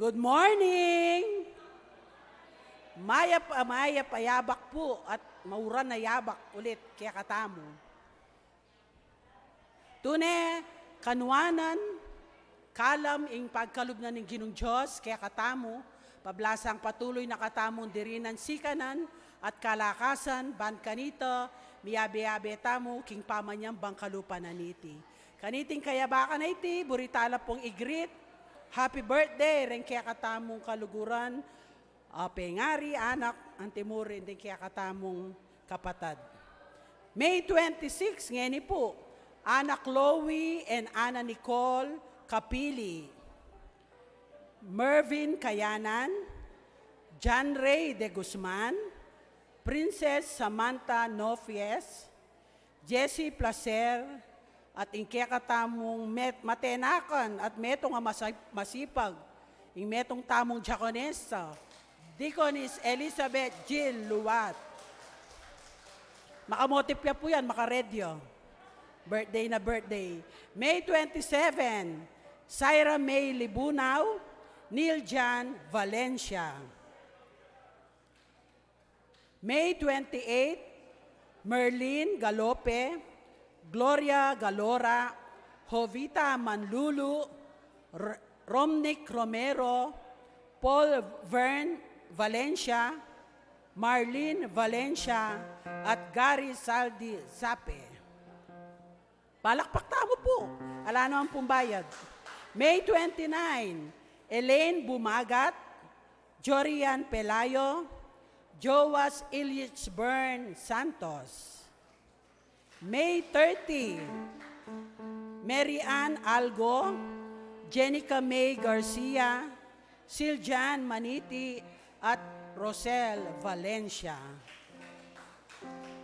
Good morning! Maya payabak po at mauran na yabak ulit kaya katamo. Tune, kanuanan, kalam ing pagkalubnan ng Ginong Diyos kaya katamo, pablasang patuloy na katamong dirinan sikanan at kalakasan, ban kanito, miyabe-yabe tamo, king pamanyang bangkalupan na niti. Kaniting kayabakan na iti, buritala pong igrit, happy birthday, rin kaya katamong kaluguran, pengari, anak, antimurin, din kaya katamong kapatad. May 26, ngayon po, anak Chloe and Ana Nicole Kapili, Mervin Kayanan, John Ray de Guzman, Princess Samantha Nofies, Jessie Placer, at ingkaya katamong matenakan at metong masipag, ing metong tamong diakonesa, Deaconess Elizabeth Jill Luwat. Makamotipya po yan, makaredyo. Birthday na birthday. May 27, Syra May Libunaw, Neil Jan Valencia. May 28, Merlin Galope, Gloria Galora, Jovita Manlulu, Romnick Romero, Paul Vern Valencia, Marlene Valencia, at Gary Saldi Zape. Palakpak tamo po. Ala naman pong bayad. May 29, Elaine Bumagat, Jorian Pelayo, Joas Ilyich Bern Santos. May 30, Mary Ann Algo, Jenica May Garcia, Siljan Maniti, at Rosel Valencia.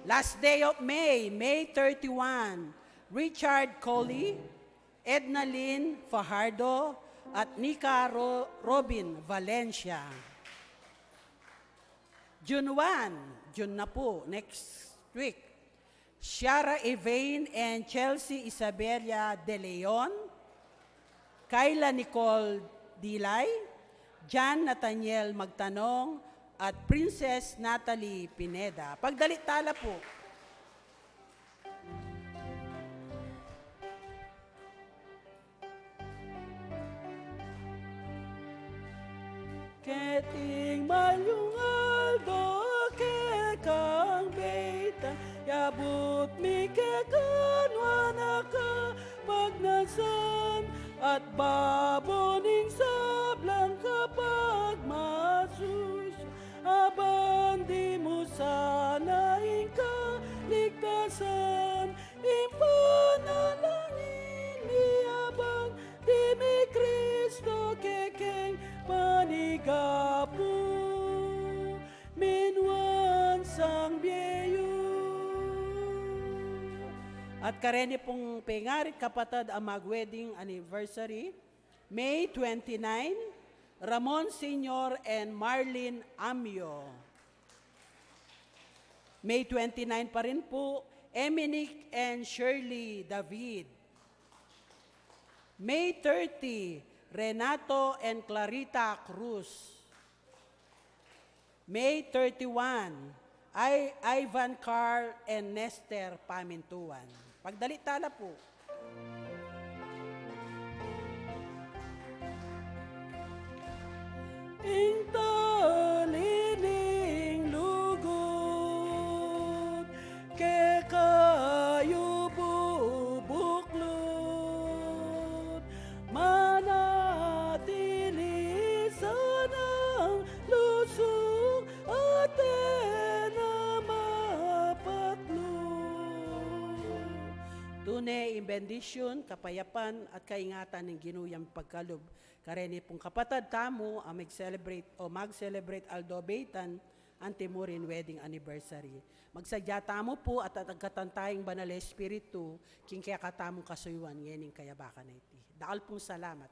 Last day of May, May 31, Richard Coley, Edna Lynn Fajardo, at Nika Robin Valencia. June 1, June na po, next week, Shara Evain and Chelsea Isabella De Leon, Kayla Nicole Dilay, John Nathaniel Magtanong, at Princess Natalie Pineda. Pagdalitala po. Keting mayungaldo ke kang beita, yabut mi ke kanwana ka pagnasan, at baboning sablang kapag masus, aban di mo sana ika ligtasan, impanalangin mi abang di mi Kristo kekeng manigapu, minuan sang biyeyo. At karene pong pengarit kapatad ang mag-wedding anniversary, May 29, Ramon Sr. and Marlene Amio. May 29 pa rin po, Eminic and Shirley David. May 30, Renato and Clarita Cruz. May 31, Ivan Carl and Nester Pamintuan. Pagdalitala po. Ing talining lugod, ke kayo bubuklod, manatili sanang lusog atin na mapatlod. Tunay, imbendisyon, kapayapan at kaingatan ng ginuyang pagkalob. Karene pong kapatad tamo ang mag-celebrate Aldo Beitan ang Timurin wedding anniversary. Magsadya tamo po at agkatantayang banal espiritu king kaya katamong kasuyuan ngening kayabakan na iti. Daal pong salamat.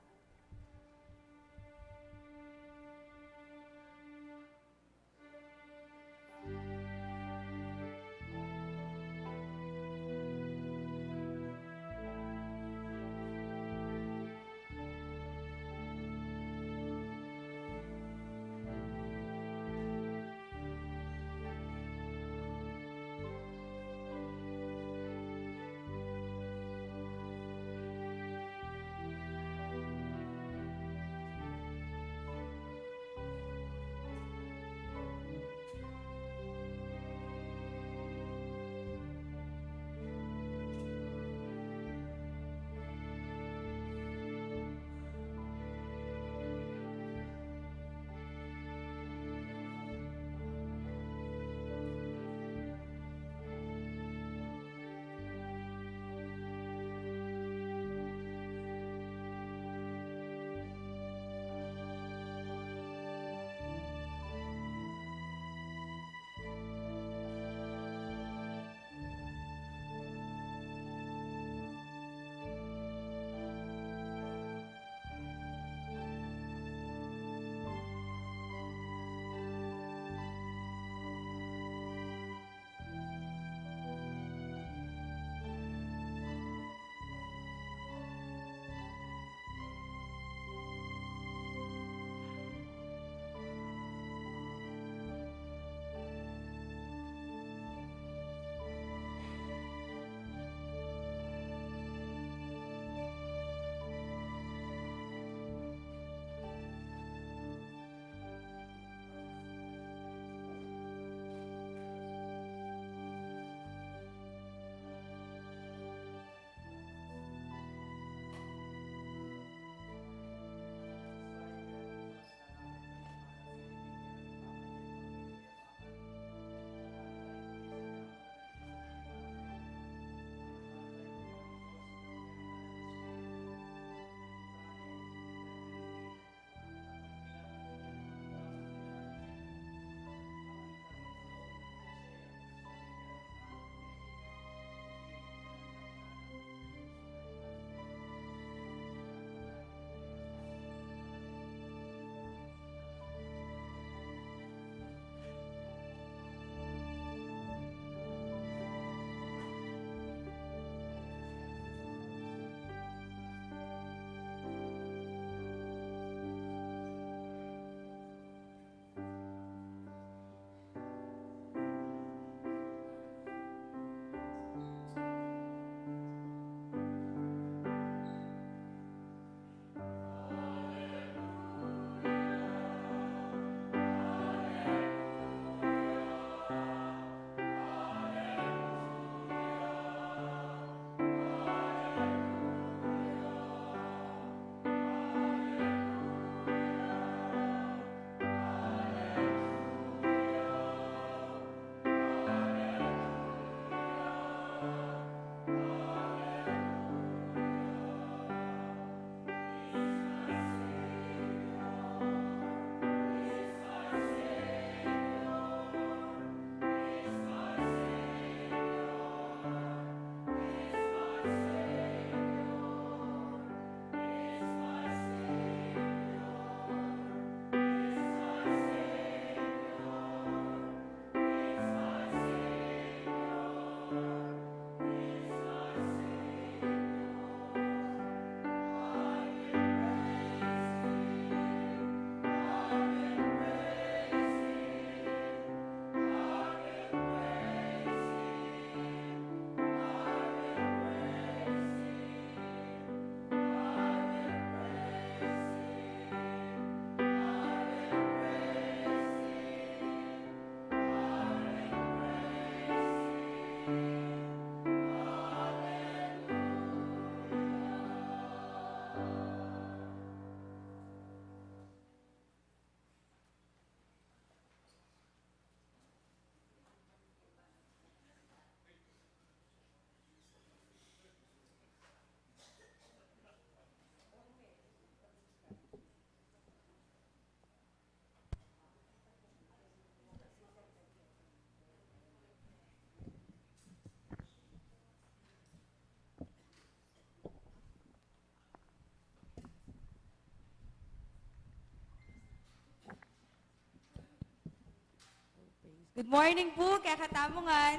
Good morning po, kaya katamungan.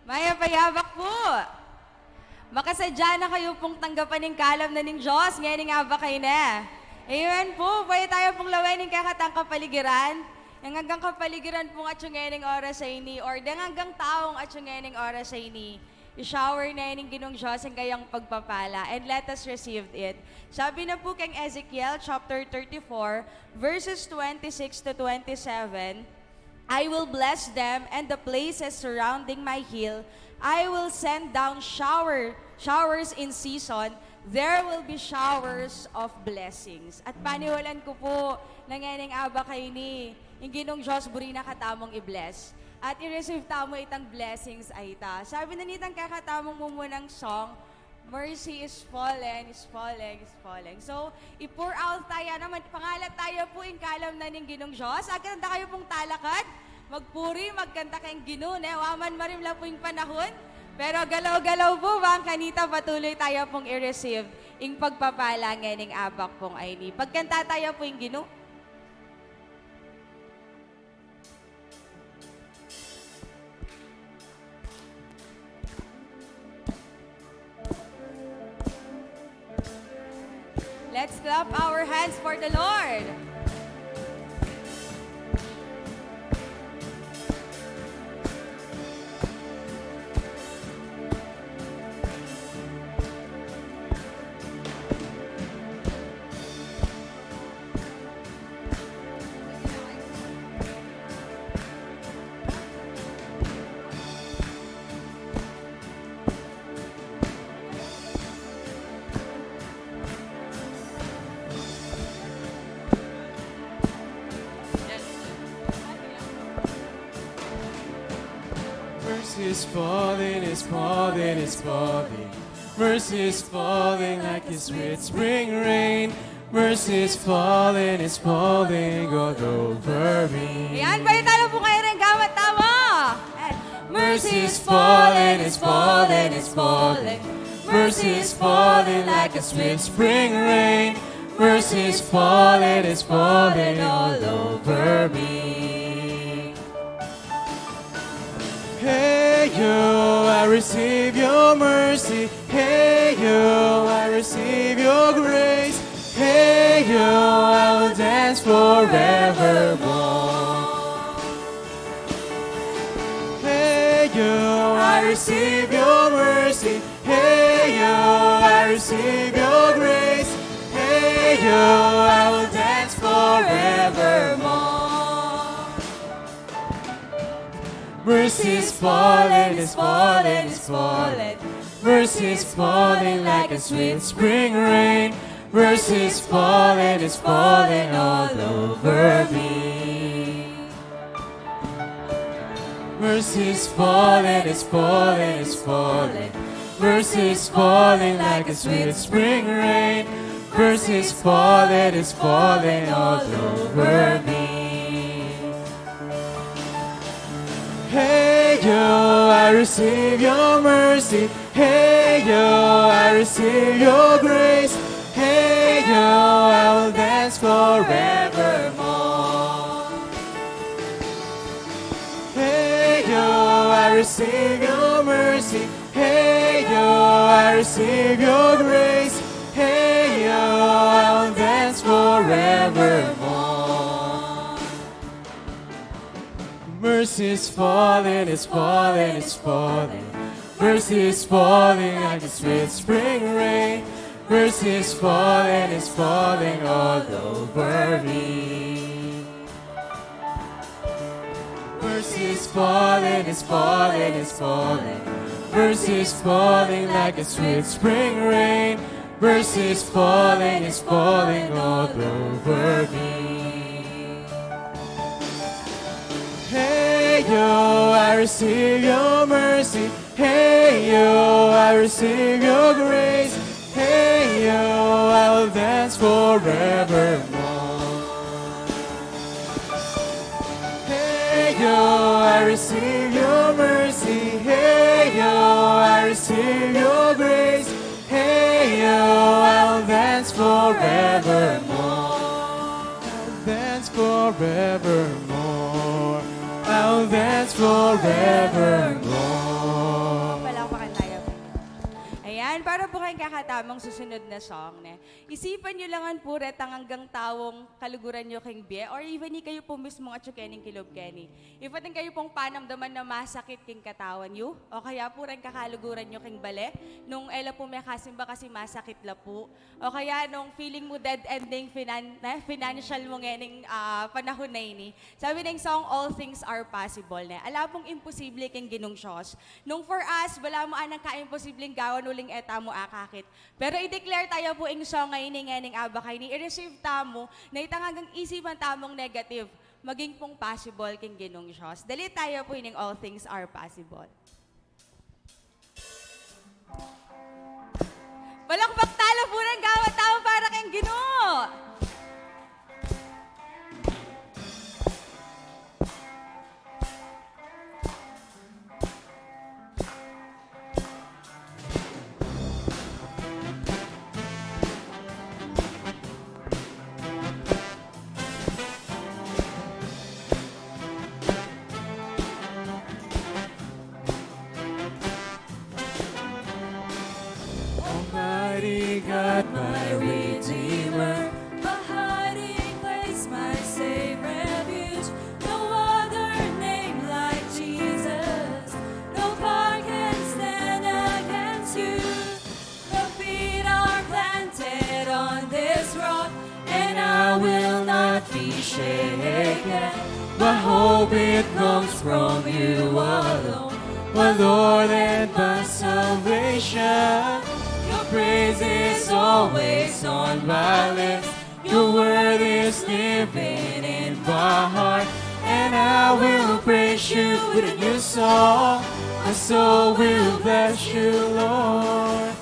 Maya payabak po. Makasadya na kayo pong tanggapan ng kalam na ng Diyos. Ngayon nga ba kayo na? Amen po, pwede tayo pong lawain ng kakatang kapaligiran. Yung hanggang kapaligiran pong at yung ngayon oras sa ini, or yung hanggang taong at yung ngayon oras sa ini. I-shower na yun ng ginong Diyos ang kayang pagpapala, and let us receive it. Sabi na po kang Ezekiel chapter 34, verses 26 to 27, I will bless them and the places surrounding my hill. I will send down showers in season. There will be showers of blessings. At paniwalan ko po, nangyayang aba kayo ni, yung ginong Diyos buri na katamong i-bless. At i-receive tamo itang blessings ay ita. Sabi na nitang kakatamong mo munang song, Mercy is falling, is falling, is falling. So, i-pour out tayo naman. Pangalat tayo po in kalam na ng ginong Diyos. Aganda kayo pong talakad. Magpuri, magkanta kayong ginun. Waman marimla po yung panahon. Pero galaw-galaw po ba ang kanita patuloy tayo pong i-receive yung pagpapala ngayon ng abak pong ay ni. Pagkanta tayo po yung ginu. Let's clap our hands for the Lord. Mercy is falling, is falling, is falling. Mercy is falling like a sweet spring rain. Mercy is falling all over me. Ayan, bayitalo po kayo rin gamit tama. Mercy is falling, is falling, is falling. Mercy is falling like a sweet spring rain. Mercy is falling all over me. Hey you, I receive your mercy. Hey you, I receive your grace. Hey you, I will dance forevermore. Hey you, I receive your mercy. Hey you, I receive your grace. Hey you, I will dance forevermore. Mercy is falling, is falling, is falling. Mercy is falling like a sweet spring rain. Mercy is falling all over me. Mercy is falling, is falling, is falling. Mercy is falling like a sweet spring rain. Mercy is falling all over me. Hey you, I receive your mercy. Hey you, I receive your grace. Hey you, I will dance forevermore. Hey you, I receive your mercy. Hey you, I receive your grace. Hey you, I will dance forevermore. Mercy is falling, is falling, is falling. Mercy is falling like a sweet spring rain. Mercy is falling all over me. Mercy is falling, is falling, is falling. Mercy is falling like a sweet spring rain. Mercy is falling all over me. Hey you, I receive your mercy. Hey you, I receive your grace. Hey you, I will dance forevermore. Hey you, I receive your mercy. Hey you, I receive your grace. Hey you, I will dance forevermore. I'll dance forevermore. I'll that's forevermore. Palakpakan tayo. Ayan, para po kayong kakatamang susunod na song. Ne? Isipan nyo langan po retang hanggang tawong kaluguran nyo king biye or even ni kayo po mismo at kening kilob keni. Ipating kayo pong panamdaman na masakit king katawan nyo o kaya po rin kakaluguran nyo king bale nung ela po may kasimba kasi masakit la po o kaya nung feeling mo dead ending financial mo ngening panahon na ini. Sabi ng song, all things are possible. Ne? Ala pong imposible king ginong Diyos. Nung for us, wala mo anang ka-imposibleng gawan uling eta mo akakit. Pero i-declare tayo po ing song ngayon ng abakay ni i-receive tamo na itangagang isipan tamong negative maging pong possible king ginong Diyos. Dali tayo po ining all things are possible. Balakbak talo po ng gawat tao para king Ginoo. Almighty God, my Redeemer, A hiding place, my safe refuge. No other name like Jesus. No power can stand against you. Your feet are planted on this rock, and I will not be shaken. my hope it comes from you alone, my Lord and my salvation. Your praise is always on my lips. Your word is living in my heart, and I will praise you with a new song. My soul will bless you, Lord.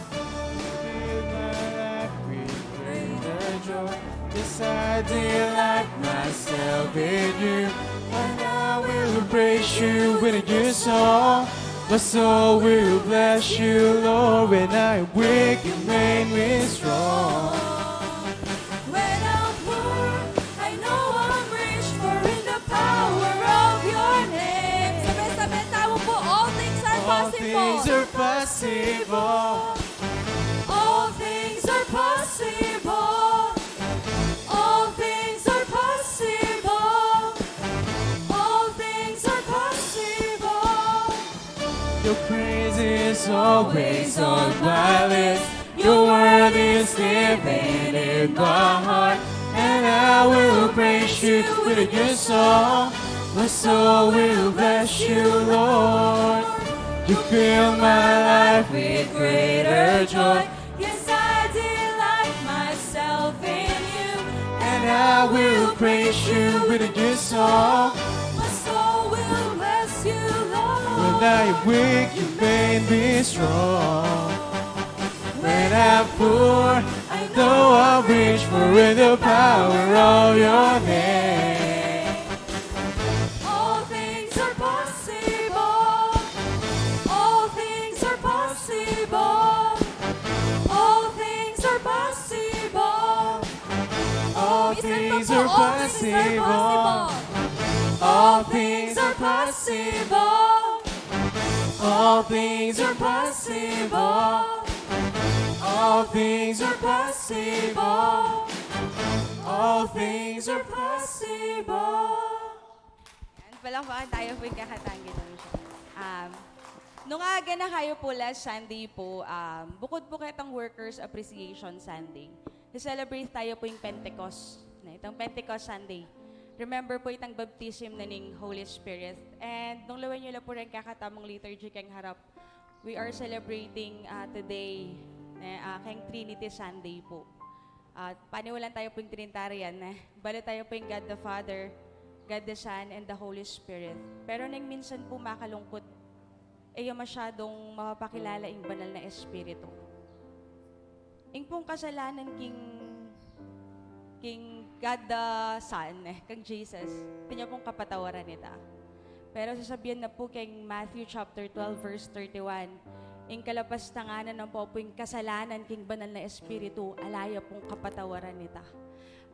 Fill my life with greater joy. Yes, I delight myself in you, and I will praise you with a new song. My soul will bless you, Lord. When I am weak, you made me strong. When I'm poor, I know I'm rich, for in the power of your name. Sabi-sabi tayo po, all things are All possible. things are possible. All things are possible. All things are possible. All things are possible. Your praise is always on my lips. Your word is living in my heart, and I will praise you with a new song. My soul will bless you, Lord. You fill my life with greater joy, Yes, I delight myself in you. and I will praise you with a new song. My soul will bless you, When Lord. I am weak, you made me strong. When I'm poor, I know I'm rich, for in the power of your name. All things are possible. All things are possible. All things are possible. All things are possible. All things are possible. All things are possible. All things are possible. All things are possible. Yan, palakpakan tayo po yung kakatanggi namin siya. Nung aga na kayo po last Sunday po, bukod po kitang Workers Appreciation Sunday, celebrate tayo po yung Pentecost, na itong Pentecost Sunday. Remember po itang baptism na ng Holy Spirit. And nung lawan nyo lang po rin kakatamang liturgy kang harap, we are celebrating today kang Trinity Sunday po. At paniwalan tayo po yung Trinitarian. Balo tayo po yung God the Father, God the Son, and the Holy Spirit. Pero nang minsan po makalungkot, yung masyadong mapapakilala yung banal na Espiritu. Yung pong kasalanan king God the Son, kang Jesus, tinya pong kapatawaran nita. Pero sasabihan na po kay Matthew chapter 12 verse 31, yung kalapas tanganan ng po yung kasalanan king banal na Espiritu, alaya pong kapatawaran nita.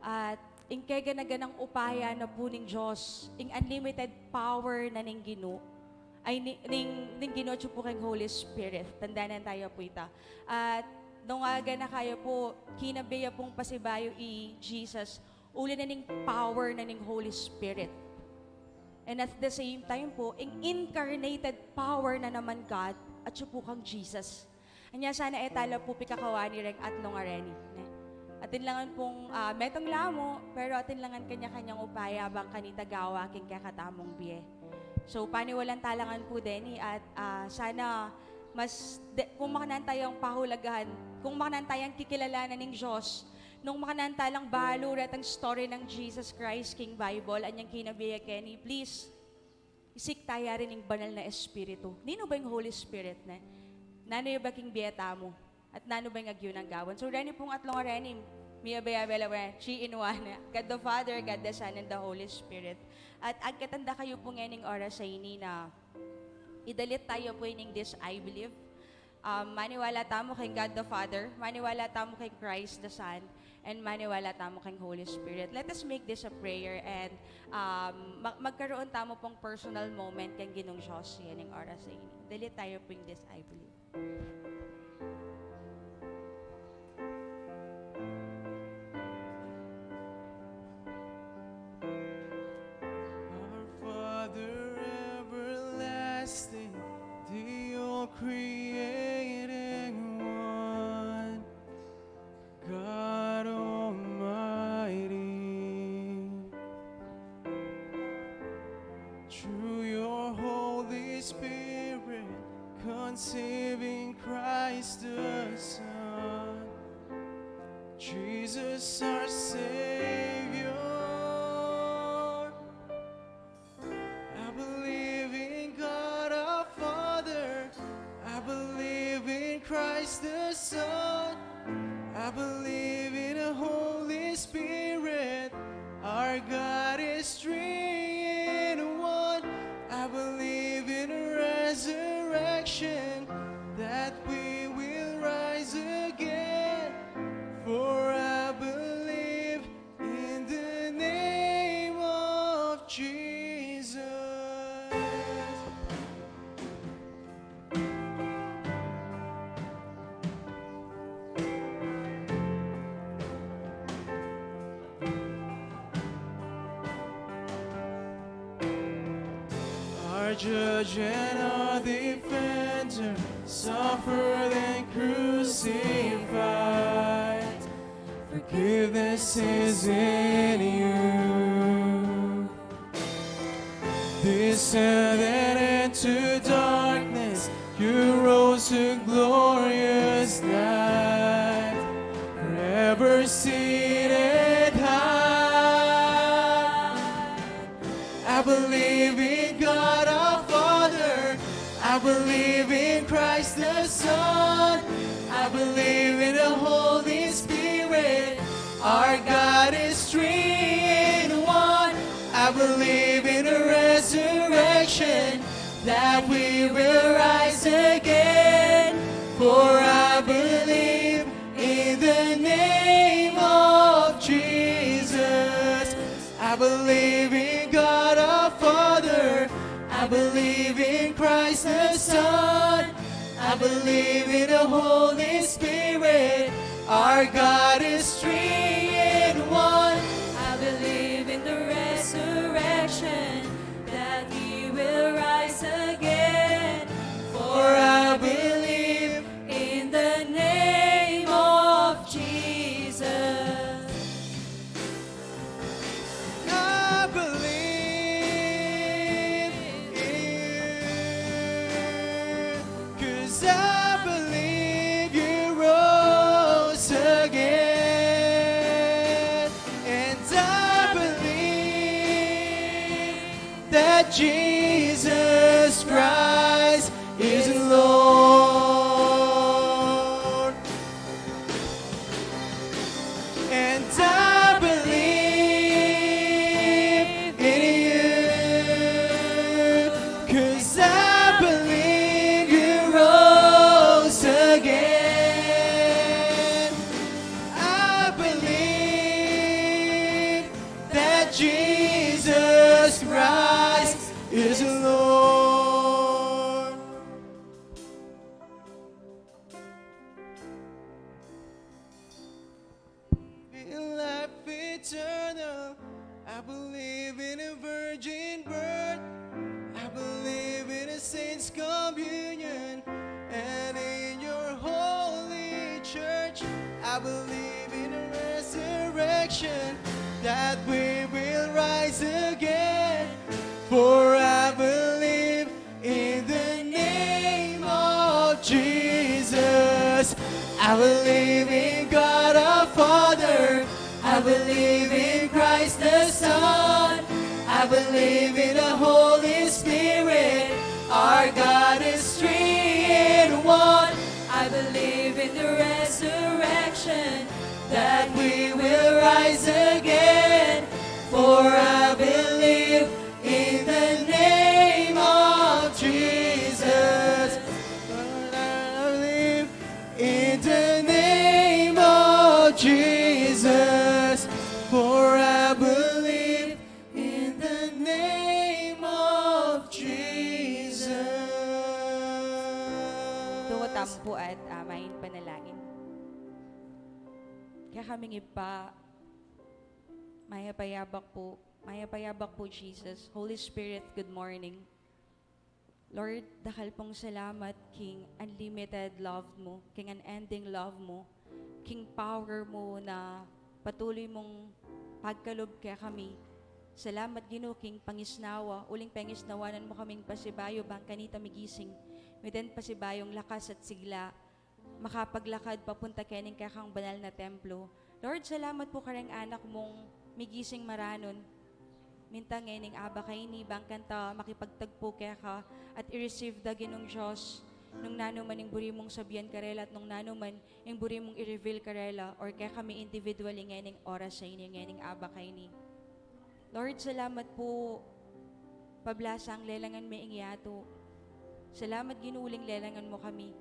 At ing kaganaganang upaya na po ning Diyos, ing unlimited power na ning Ginoo, ay ning Ginoo po kang Holy Spirit. Tandaanan tayo po ita. At nung aga na kayo po, kinabiya pong pasibayo Jesus, uli na ning power na ning Holy Spirit. And at the same time po, ing incarnated power na naman God at siya po kang Jesus. Anya sana etala po pikakawani reng at nung areni. Atin langan pong metong lamo, pero atin langan kanya-kanyang upaya bang kanita gawa king kakatamong biye. So paniwalan talangan po deni at sana kung makanan tayong pahulagahan, kung makanan tayong kikilalanan ng Diyos, nung makanan talang balurat ang story ng Jesus Christ King Bible, anyang kinabiya Kenny, please, isik taya rin ng banal na Espiritu. Nino ba yung Holy Spirit na? Nano yung baking biyeta mo? At nano ba yung agyo ng gawan? So, rani pong atlong arenim, miya baya she in one, God the Father, God the Son, and the Holy Spirit. At agkatanda kayo po ngayon oras sa ini na idalit tayo po ining this I believe. Maniwala tamo kay God the Father, maniwala tamo kay Christ the Son, and maniwala tamo kay Holy Spirit. Let us make this a prayer and magkaroon tamo pong personal moment kay Ginong Diyos yan ng oras sa ini. Dalit tayo po yung this I believe. Our Father everlasting, the all-creating one, God Almighty. Through your Holy Spirit, conceiving Christ the Son, Jesus our Savior. I believe in God our Father, I believe in Christ the Son, I believe in the Holy Spirit, our God is three in one. I believe in a resurrection, that we will rise again, for I believe in the name of Jesus. Our judge and our defender, suffered and crucified. Forgiveness is in you. Descended into darkness, you rose to glorious light, forever seated high. I believe in God our Father, I believe in Christ the Son, I believe in the Holy Spirit, our God is three in one. I believe in a resurrection, that we will rise again, for I believe in the name of Jesus. I believe in God our Father, I believe in Christ the Son, I believe in the Holy Spirit, our God is three in one. I believe in the resurrection, that He will rise again, For I believe in the name of Jesus. I believe in you, 'cause I believe you rose again, and I believe that Jesus Christ is Lord, and I believe in you, 'cause I believe you rose again. I believe this communion and in your holy church. I believe in a resurrection, that we will rise again. For I believe in the name of Jesus. I believe in God our Father. I believe in Christ the Son. I believe in the Holy Spirit. Our God is three in one. I believe in the resurrection, That we will rise again. For I believe in the name of Jesus. For I believe in the name of Jesus. For I believe in the name of Jesus. Tuwatampo at amain panalangin. Kaya kaming ipa, mayapayabak po Jesus. Holy Spirit, good morning. Lord, dakal pong salamat, King, unlimited love mo, King, unending love mo, King, power mo na patuloy mong pagkalob kaya kami. Salamat, Ginoo, King, pangisnawa, uling pangisnawanan mo kaming pasibayo, bang kanita migising, miden pasibayong lakas at sigla, makapaglakad papunta kening kakang banal na templo. Lord, salamat po karang anak mong migising maranon. Mintang ngayon aba kay ni bang kanta makipagtagpo kaya ka at i-receive da Ginong Diyos nung nanuman yung buri mong sabihan karela at nung nanuman yung buri mong i-reveal karela or kaya kami individually ngayon oras sa inyo ngayon aba kay ni. Lord, salamat po pablasang lelangan may ingyato. Salamat ginuling lelangan mo kami.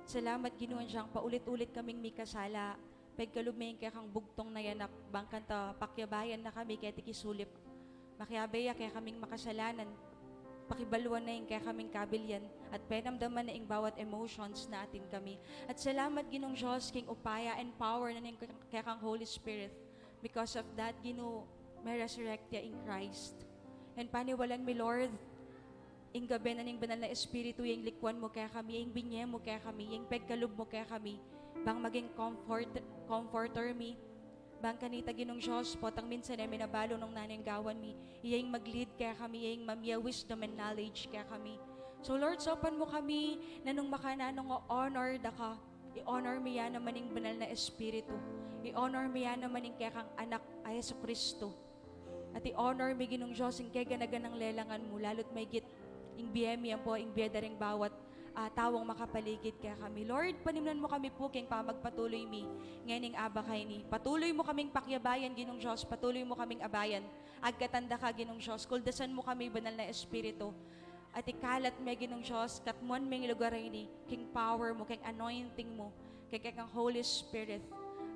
Salamat ginuan siyang paulit-ulit kaming may kasala. Pagkalumayin kaya kang bugtong na yanak, bangkanta pakyabayan na kami kaya tikisulip. Makiabaya kaya kaming makasalanan. Pakibaluan na yung kaya kaming kabilyan at penamdaman na yung bawat emotions na atin kami. At salamat Ginong Diyos, King upaya and power na yung kaya kang Holy Spirit. Because of that, Ginoo, may resurrect ya in Christ. And paniwalan mi Lord, ing gabi na ning banal na espiritu, yung likwan mo kaya kami, yung binye mo kaya kami, yung pagkalub mo kaya kami, bang maging comforter mi, bang kanita Ginong Diyos, potang minsan ay minabalo nung nanay gawan mi, iyang mag-lead kaya kami, iyang mamya wisdom and knowledge kaya kami. So Lord, sopan mo kami na nung makananong honor da ka, i-honor mi yan naman yung banal na espiritu, i-honor mi yan naman yung kaya kang anak ay Yesu Kristo, at i-honor mi Ginong Diyos yung kaya ganaganang lelangan mo, lalot may git ing biyemi yan po, ing biyeda ring bawat tawang makapaligid kaya kami. Lord, panimnan mo kami po king pamagpatuloy mi ngayon aba kay ni. Patuloy mo kaming pakyabayan, Ginong Diyos. Patuloy mo kaming abayan. Agkatanda ka, Ginong Diyos. Kuldasan mo kami, banal na espiritu. At ikalat may Ginong Diyos, katmuan may lugar ni, king power mo, king anointing mo, kay kang Holy Spirit.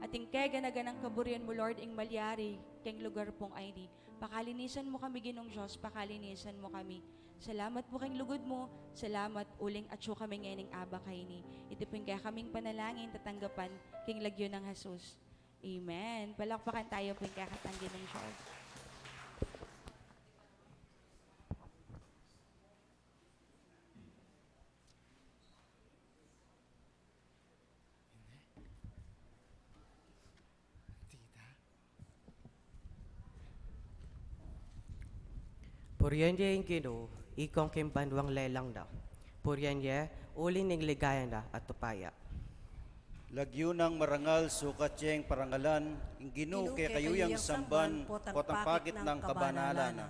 At ing kaya ganaganang kaburian mo, Lord, ing malyari, king lugar pong ay ni. Pakalinisan mo kami, Ginong Diyos. Pakalinisan mo kami. Salamat po kayong lugod mo. Salamat uling at siyo kami ngayon aba kay ni. Ito po yung kaya kaming panalangin, tatanggapan, king lagyo ng Jesus. Amen. Palakpakan tayo po yung kakatanggi ng Diyos. Purian yung Ginoo, ikong kimbanwang lelang da. Purian ulin ning ligayan da at tupaya. Lagyo ng marangal sukat yung parangalan, ing Ginoo kay kayuyang samban, potang pakit ng kabanalana.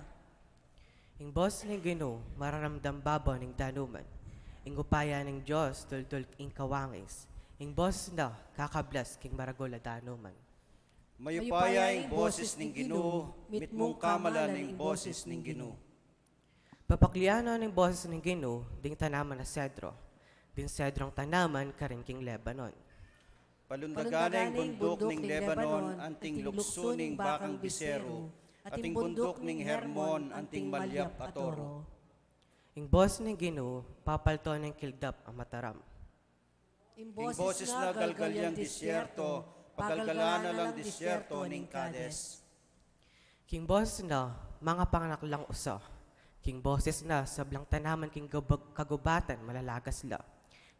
Ing boss ning Ginoo, mararamdam babo ning danuman. Ing upaya ning Diyos, tultul ing kawangis. Ing boss na, kakablas king maragola danuman. Mayupaya ing boses ning Ginoo, mitmong kamalan ing boses ning Ginoo. Papakliyano ning boses ning Ginoo, ding tanaman na sedro. Ding sedrong tanaman karing king Lebanon. Palundaganing bundok ning Lebanon, anting lukso ning bakang bisero, ating bundok ning Hermon, anting malyap atoro. Ing boss ning Ginoo, papalto ning kildap ang mataram. Ing boses na galgalyang disyerto, pagalgalana lang disyerto ning Kades. King boss na, mga panganak lang uso. King boses na, sablang tanaman king kagubatan, malalagas la.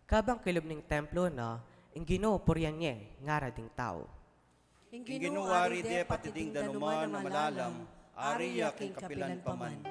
Kabang kilob ning templo na, ing Ginoo puryan niya, ngara ding tao. Ing ginuwari de patiding danuman na malalam, ariya king kapilan paman.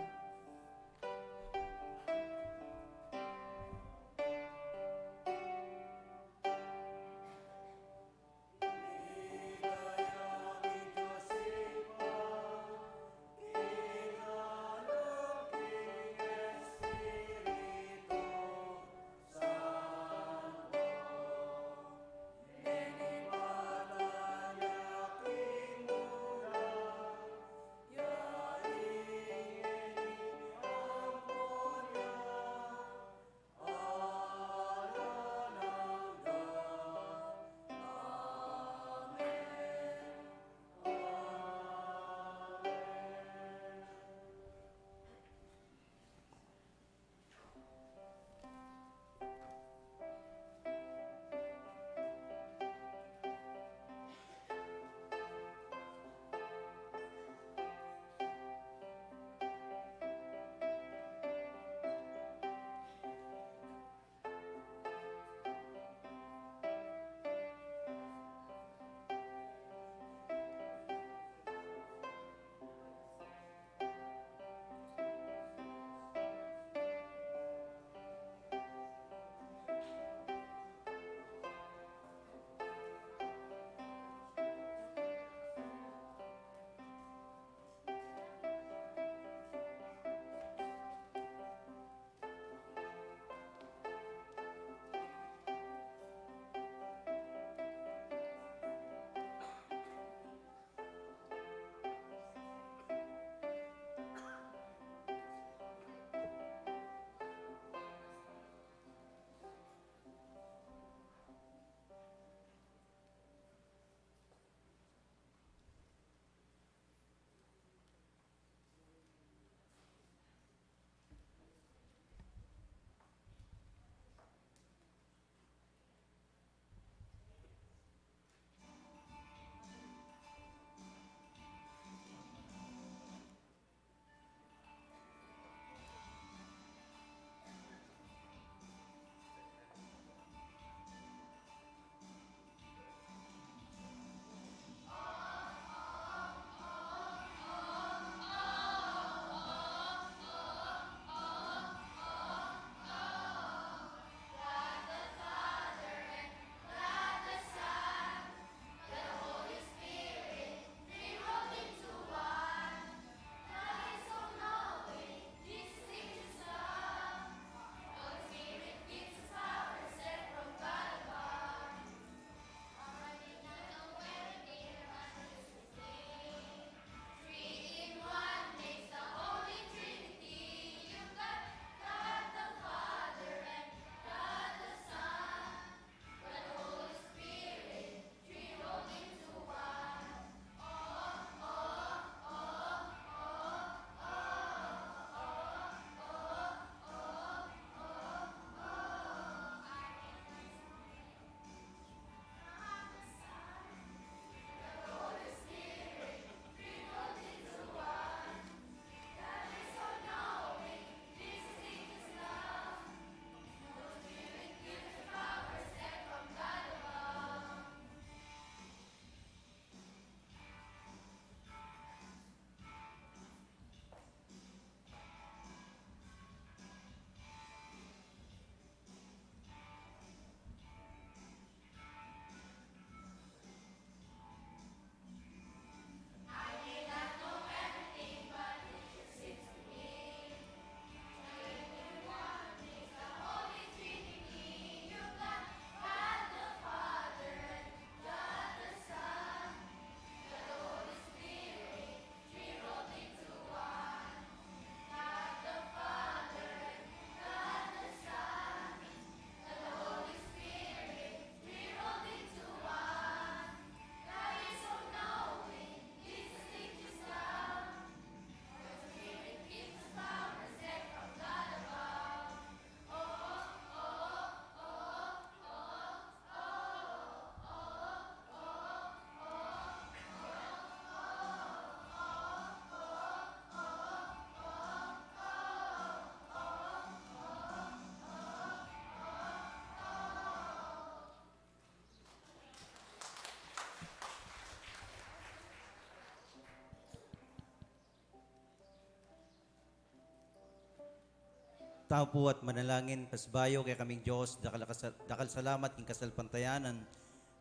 Tao po at manalangin, kasbayo kay kaming Diyos, dakal salamat king kasalpantayanan,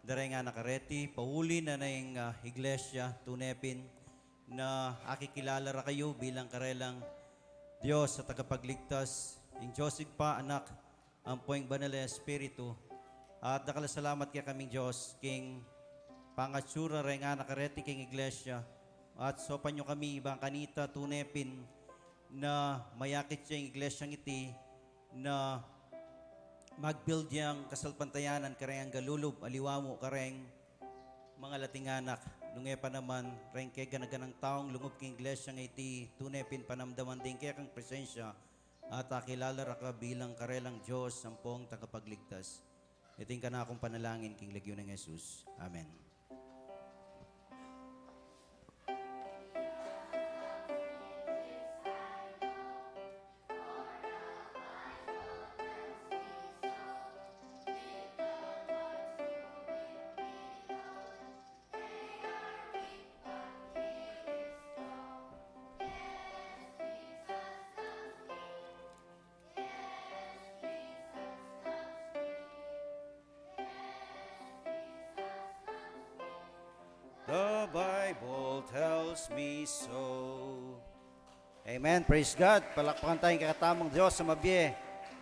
daray nga nakareti, pauli na ng iglesia, tunepin, na akikilala ra kayo bilang karelang Diyos sa tagapagligtas, ing Diyos pa anak, ang poing banal na Espiritu, at dakal salamat kay kaming Diyos, king pangatsura ray nga nakareti king iglesia, at sopan nyo kami ibang kanita, tunepin, na mayakit siya yung iglesyang iti na mag-build yung kasalpantayanan kareng galulub, aliwamo, kareng mga latinganak. Nung pa naman, reng kay ganaganang taong lungop king iglesyang iti tunepin panamdaman din kaya kang presensya at akilala ra ka bilang karelang Diyos sampong tagapagligtas. Iting ka na akong panalangin king Legyo ng Jesus. Amen. The Bible tells me so. Amen. Praise God. Palakpakan tayong kakatamong Diyos sa mabye.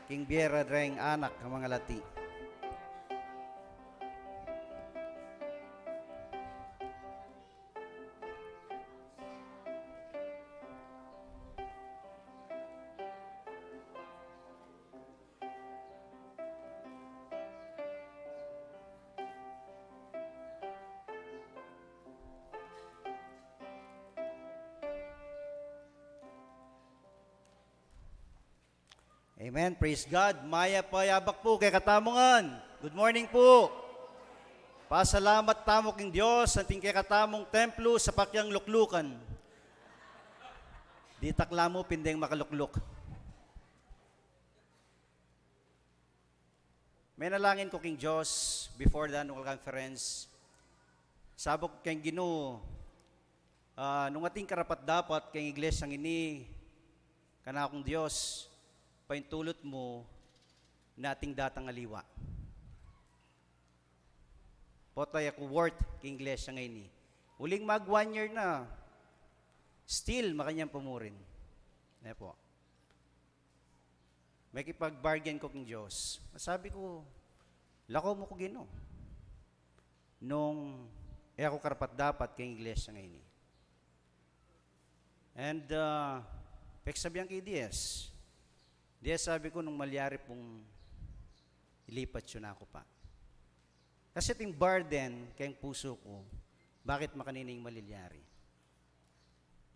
King Biera Dreng anak ng mga lati. Amen. Praise God. Maya payabak po kay katamongan. Good morning po. Pasalamat tamo king Dios sa kay katamong templo sa pakyang luklukan. Di takla mo pindeng makalukluk. May nalangin ko king Dios before the annual conference. Sabok kay Ginoo nung ating karapat dapat kay iglesyang ini kana akong Dios paintulot mo nating datang aliwa. Potay ako worth kay iglesia ngayon. Uling mag 1 year na, still makanyang pumurin. Ano po? May kipag-bargain ko king Diyos. Sabi ko, lakaw mo ko Ginoo. Nung ako karapat dapat kay iglesia ngayon. And, peksabihan kay DS. Diya sabi ko nung malyari pong ilipat yun ako pa. Kasi ting burden kayong puso ko, bakit makanining malilyari?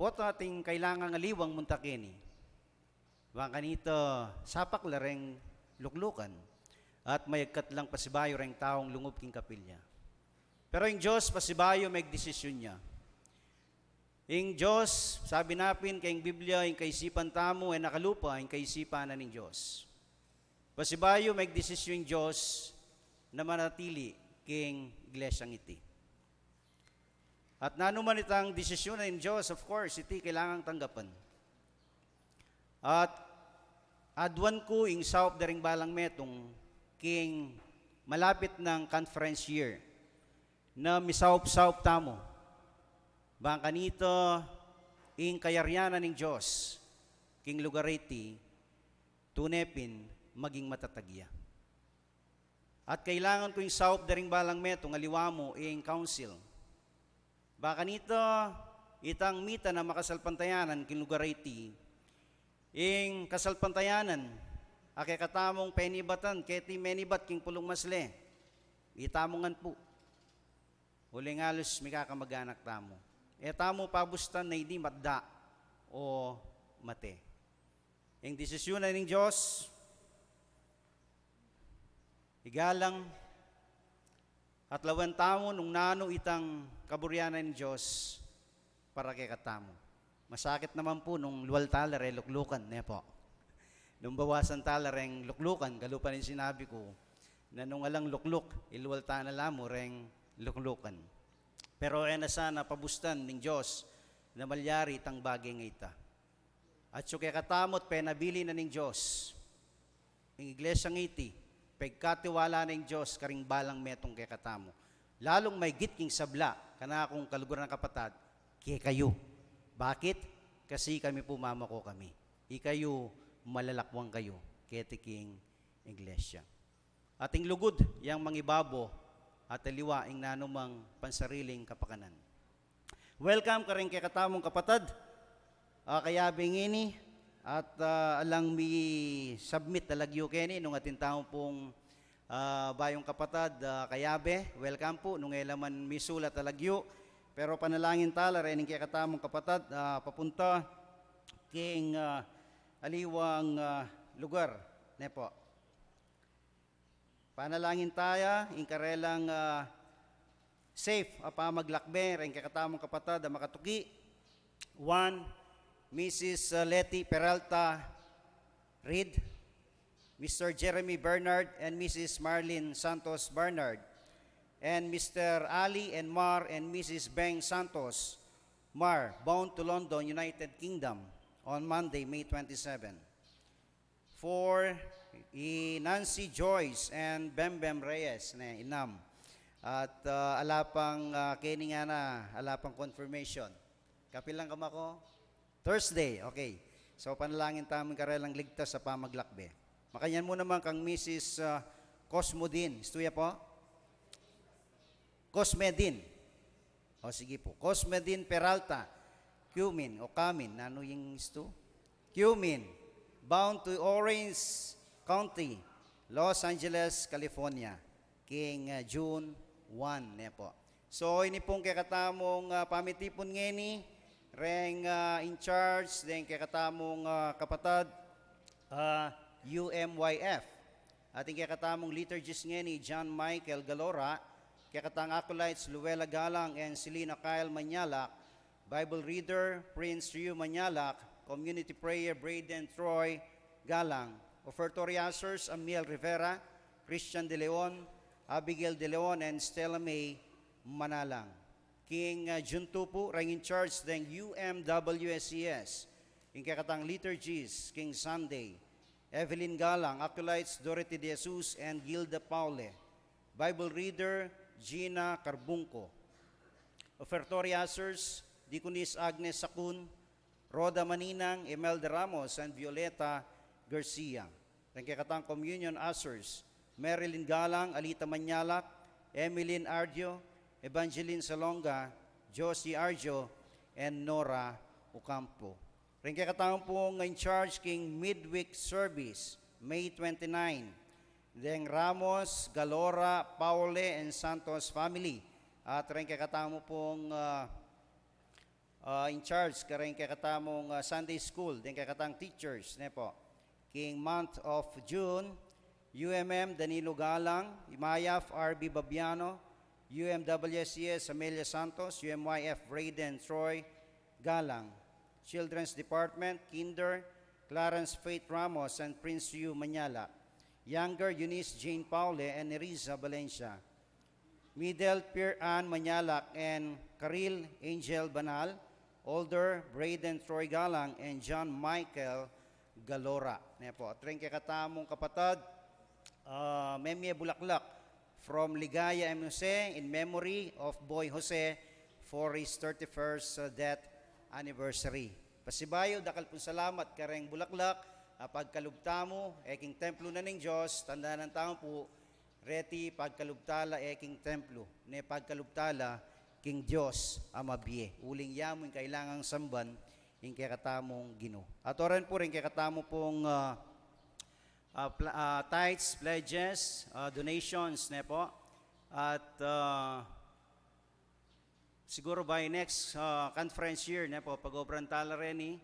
Poto ating kailangang aliwang muntakini. Baka kanito, sapak lareng luklukan at mayagkat lang pasibayo reng taong lungob king kapilya. Pero yung Diyos, pasibayo may desisyon niya. Ing Diyos, sabi napin kayong Biblia, yung kaisipan tamo ay nakalupa, yung kaisipan na ng Diyos. Pasibayo, may desisyon yung Diyos na manatili king iglesyang iti. At nanuman itang desisyon ng Diyos, of course, iti kailangang tanggapan. At adwan ko ing saup daring balang metong king malapit ng conference year na misaup-saup tamo. Bang kanito, ing kayaryanan ng Diyos, king lugar iti, tunepin, maging matatagya. At kailangan ko yung saup daring balang metong aliwa mo, ing council. Baka nito, itang mita na makasalpantayanan, king lugar iti, ing kasalpantayanan, ake katamong penibatan, keti menibat, king pulong masle, itamongan po. Huling halos, may kakamag-anak tamo. Tamo pabustan na hindi matda o mate. Ang desisyon na ng Diyos, igalang at lawan tamo nung nano itang kaburyanan ng Diyos para kay katamo. Masakit naman po nung luwal talare luklukan, ne po. Nung bawasan talareng luklukan, galupan yung sinabi ko, na nung alang lukluk, iluwal tanala mo reng luklukan. Pero na sana pabustan ng Diyos na malyari itang bagay ng ita. At so kaya katamot penabili na ng Diyos ang iglesia ngiti, pagkatiwala ng Diyos, karing balang metong kay katamo. Lalong may gitking sabla, kana akong kaluguran ng kapatad, kay kayo. Bakit? Kasi kami pumamako kami. Ikayo, malalakwang kayo, ketiking iglesia. Ating lugod, yang mangibabo, at aliwa, ing nanumang pansariling kapakanan. Welcome ka rin kay katamong kapatad, kaya bingini, at alang mi submit talagyo keni nung atin taong pong bayong kapatad kayabe, welcome po nung elaman mi sulat talagyo, pero panalangin tala rin kay katamong kapatad papunta king aliwang lugar ne po. Panalangin taya ing karelang safe apa maglakbe rin kay katamong kapatad makatuki. 1 Mrs. Letty Peralta Reed, Mr. Jeremy Bernard and Mrs. Marlene Santos Bernard, and Mr. Ali and Mar and Mrs. Beng Santos Mar, bound to London, United Kingdom on Monday, May 27. For Nancy Joyce and Bembem Reyes, inam. At alapang kini nga na, alapang confirmation. Kapilang kamako? Thursday, okay. So panalangin tamang karelang ligtas sa pamaglakbe. Makanyan mo naman kang Mrs. Cosmodin. Istuya po? Cosmedin. O sige po. Cosmedin Peralta. Cumin o Camin. Ano yung isto? Cumin. Bound to Orange County, Los Angeles, California. King June 1. Ne po. So ini pong kakatamong pamitipon ngeni. Reng in charge, then kay katamong kapatad, UMYF. Ating kay katamong liturgist nga ni John Michael Galora, kay katang acolytes Luella Galang and Selena Kyle Manyalak, Bible reader Prince Rio Manyalak, community prayer Braden Troy Galang, offertoriasers Amiel Rivera, Christian De Leon, Abigail De Leon, and Stella May Manalang. King Junto po, rang in charge ng UMWSCS, in kakatang liturgies, King Sunday, Evelyn Galang, acolytes Dorothy De Jesus and Gilda Paule, Bible reader Gina Carbunco, offertoriasers Diconis Agnes Sakun, Roda Maninang, Imelda Ramos, and Violeta Garcia. Rang kakatang communion ushers, Marilyn Galang, Alita Manyalak, Emeline Ardio, Evangeline Salonga, Josie Arjo, and Nora Ocampo. Rin kay katawang pong in charge king midweek service, May 29. Then Ramos, Galora, Paule, and Santos family. At rin kay katawang pong in charge, rin kay katawang Sunday school, then kay katawang teachers, ne po. King month of June, UMM Danilo Galang, Imayaf RB Babiano, UMWSCS Amelia Santos, UMYF Braden Troy Galang, Children's Department Kinder Clarence Faith Ramos and Prince Yu Manyala, Younger Eunice Jane Paule and Eriza Valencia, Middle Pierre Ann Manyalak and Karil Angel Banal, Older Braden Troy Galang and John Michael Galora. Nepo, tren kay katamong kapatad, Memye Bulaklak, from Ligaya M. Jose in memory of Boy Jose for his 31st death anniversary. Pasibayo, dakal pong salamat kareng Bulaklak, pagkalugta mo, eking templo na ning Diyos, tanda ng tao po, reti pagkalugtala eking templo, ne pagkalugtala king Diyos amabye. Uling yamo yung kailangang samban, yung kakatamong Ginoo. At oran po rin kakatamo pong tithes, pledges, donations, ne po. At siguro by next conference year, ne po, pag-obran tala rin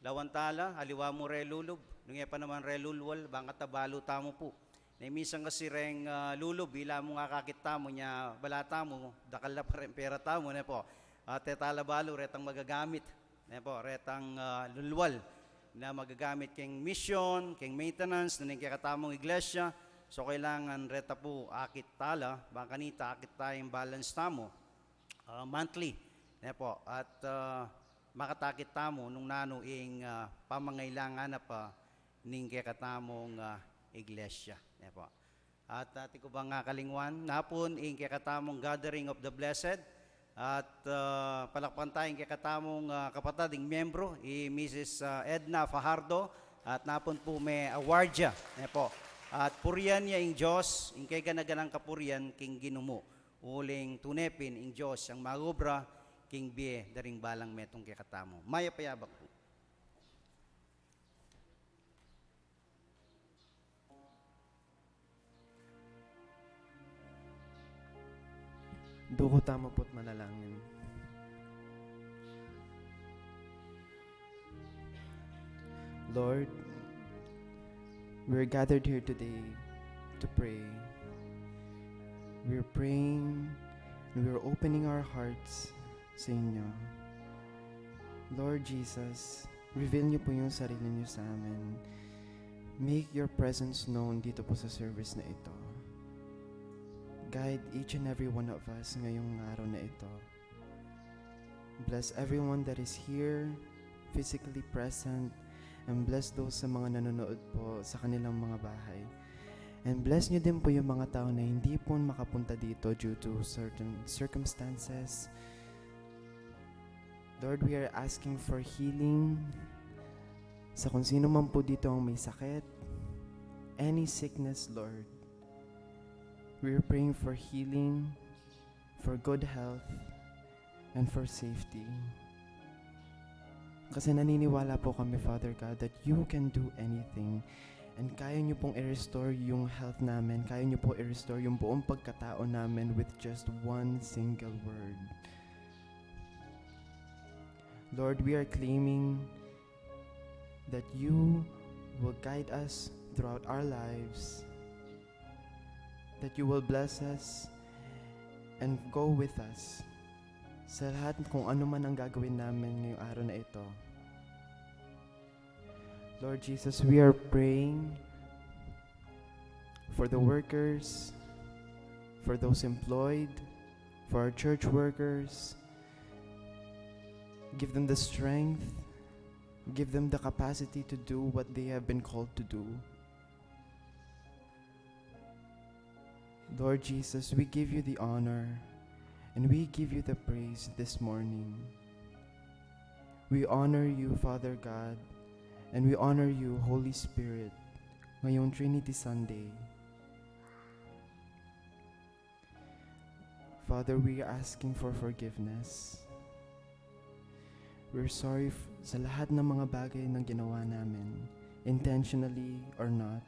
lawantala, aliwa mo re lulub, nungya pa naman re lulwal, bangka tabalo tamo po. Minsan kasi reng lulub, bila mo nga kakita mo niya, balata mo, dakal na pera tamo, ne po. At tetala balo, retang magagamit, ne po, retang lulwal, na magagamit keng mission, keng maintenance, na nagkakatamong iglesia. So kailangan reta po akit tala, baka kanita akit tayong balance tamo, monthly. Ne po, at makatakit tamo nung nano ing pamangailangan na pa ning kakatamong iglesia. Yan po. At ating ko bang kalingwan, napon ing kakatamong gathering of the blessed, at palakpan tayong kakatamong kapatading membro, Mrs. Edna Fajardo, at napon po may awardya. Yan po. At purian niya ing Diyos, ing kay ganaganang kapurian, king ginumo. Uling tunepin ing Diyos, ang magubra, king biye, daring balang metong kikatamo. Maya payabak po. Duko tama po't manalangin. Lord, we're gathered here today to pray. We're praying and we're opening our hearts sa inyo. Lord Jesus, reveal niyo po yung sarili niyo sa amin. Make your presence known dito po sa service na ito. Guide each and every one of us ngayong araw na ito. Bless everyone that is here, physically present, and bless those sa mga nanonood po sa kanilang mga bahay. And bless niyo din po yung mga tao na hindi po makapunta dito due to certain circumstances. Lord, we are asking for healing sa kung sino man po dito ang may sakit, any sickness, Lord. We are praying for healing, for good health, and for safety. Kasi naniniwala po kami, Father God, that you can do anything. And kaya niyo pong i-restore yung health namin. Kaya niyo po i-restore yung buong pagkatao namin with just one single word. Lord, we are claiming that you will guide us throughout our lives, that you will bless us and go with us sa lahat kung ano man ang gagawin namin ngayong araw na ito. Lord Jesus, we are praying for the workers, for those employed, for our church workers. Give them the strength, give them the capacity to do what they have been called to do. Lord Jesus, we give you the honor and we give you the praise this morning. We honor you, Father God, and we honor you, Holy Spirit, ngayong Trinity Sunday. Father, we are asking for forgiveness. We're sorry sa lahat ng mga bagay na ginawa namin, intentionally or not.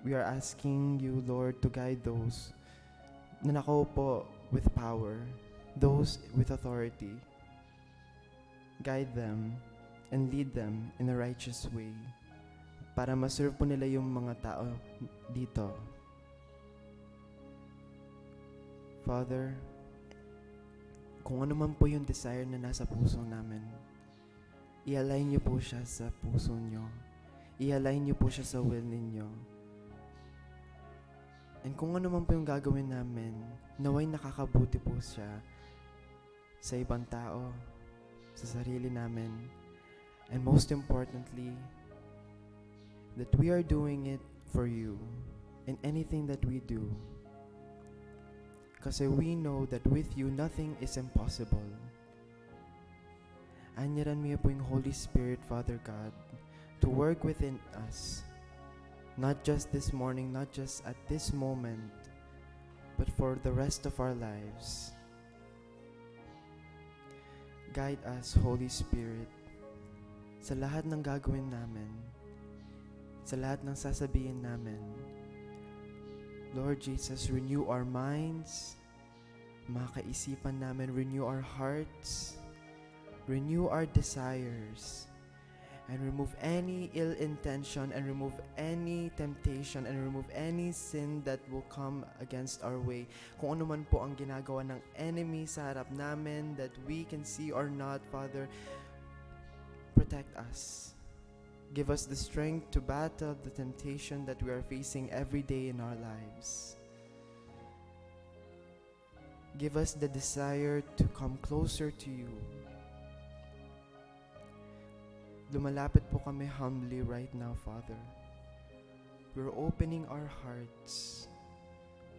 We are asking you, Lord, to guide those na nakaupo with power, those with authority. Guide them and lead them in a righteous way para maserve po nila yung mga tao dito. Father, kung ano man po yung desire na nasa puso namin, i-align niyo po siya sa puso niyo. I-align niyo po siya sa will ninyo. And kung ano man po yung gagawin namin, naway nakakabuti po siya sa ibang tao, sa sarili namin, and most importantly, that we are doing it for you in anything that we do. Kasi we know that with you, nothing is impossible. Anyaran mo po yung Holy Spirit, Father God, to work within us. Not just this morning, not just at this moment, but for the rest of our lives. Guide us, Holy Spirit, sa lahat ng gagawin namin, sa lahat ng sasabihin namin. Lord Jesus, renew our minds, mga kaisipan namin, renew our hearts, renew our desires, and remove any ill intention, and remove any temptation, and remove any sin that will come against our way. Kung ano man po ang ginagawa ng enemy sa harap namin that we can see or not, Father, protect us. Give us the strength to battle the temptation that we are facing every day in our lives. Give us the desire to come closer to you. lumalapit po kami humbly right now, Father. We're opening our hearts,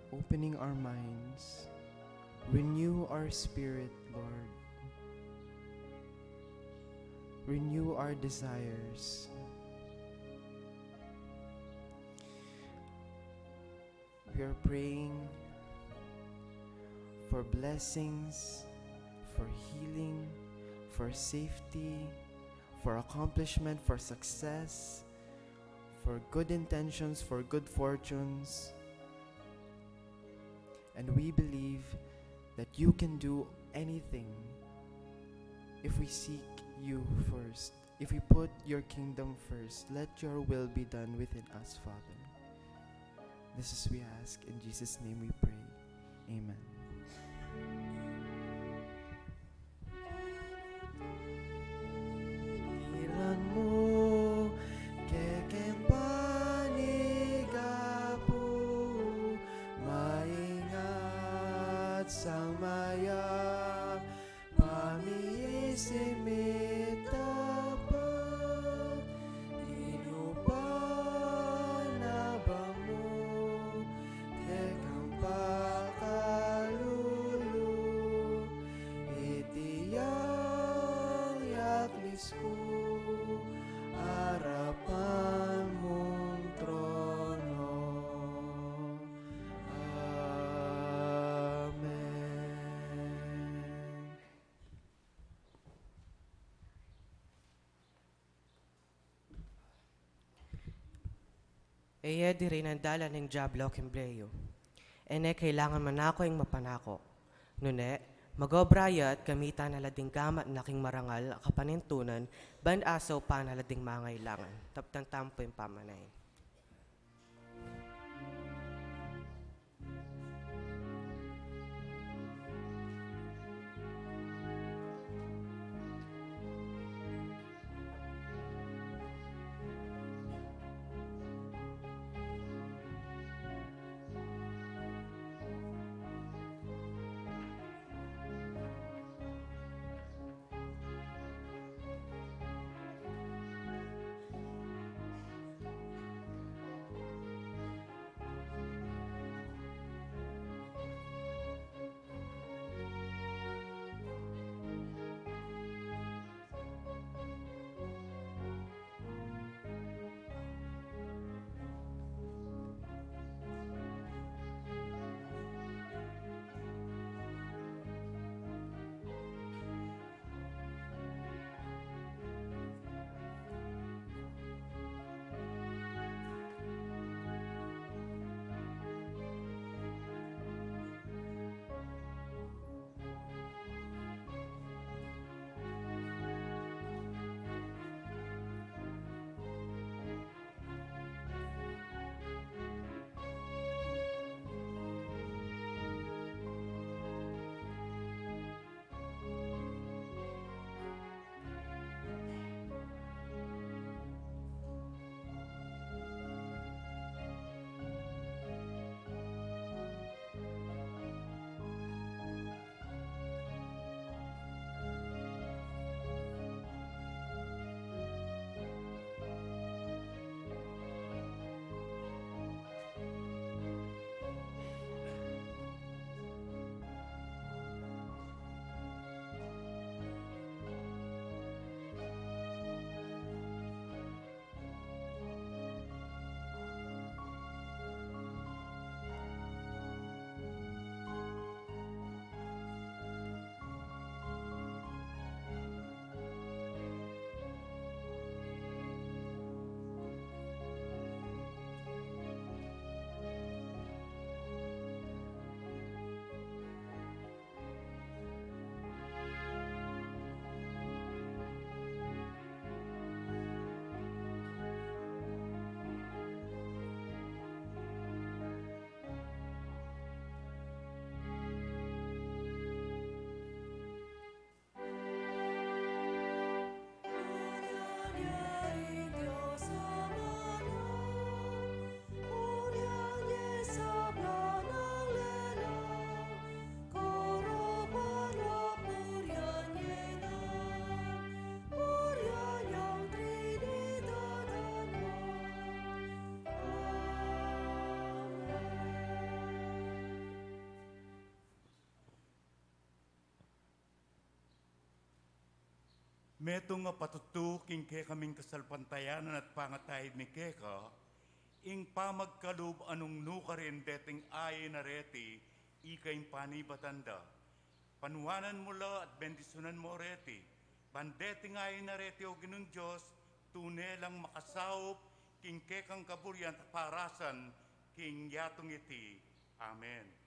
opening our minds. Renew our spirit, Lord. Renew our desires. We are praying for blessings, for healing, for safety, for accomplishment, for success, for good intentions, for good fortunes. And we believe that you can do anything if we seek you first. If we put your kingdom first, let your will be done within us, Father. This is we ask, in Jesus' name we pray. Amen. Ilan mo kekempanigapu, maingat sang maya, pamiisimit dapat, inupanabang mo, kekang pakalulu, itiyang yaklis ko, harapan mong trono. Amen. Eya di rin ang dala ng Diablo Kimbleyo. Ene kailangan man ako yung mapanako. Nune, magobraya at gamitan na lading gamat na king marangal kapanintunan, ban asaw pa na lading mangailangan. Taptang tampo yung pamanay. Meto nga patutuking ke kaming kasalpantayanan at pangatay ni keka, ing pamagkalub anong nukarin deting ay na reti, ikaing panibatanda. Panuwanan mo la at bendisunan mo reti, bandeting ay na reti o ginong Diyos, tunelang makasaup, king kekang kaburyan at parasan, king yatong iti. Amen.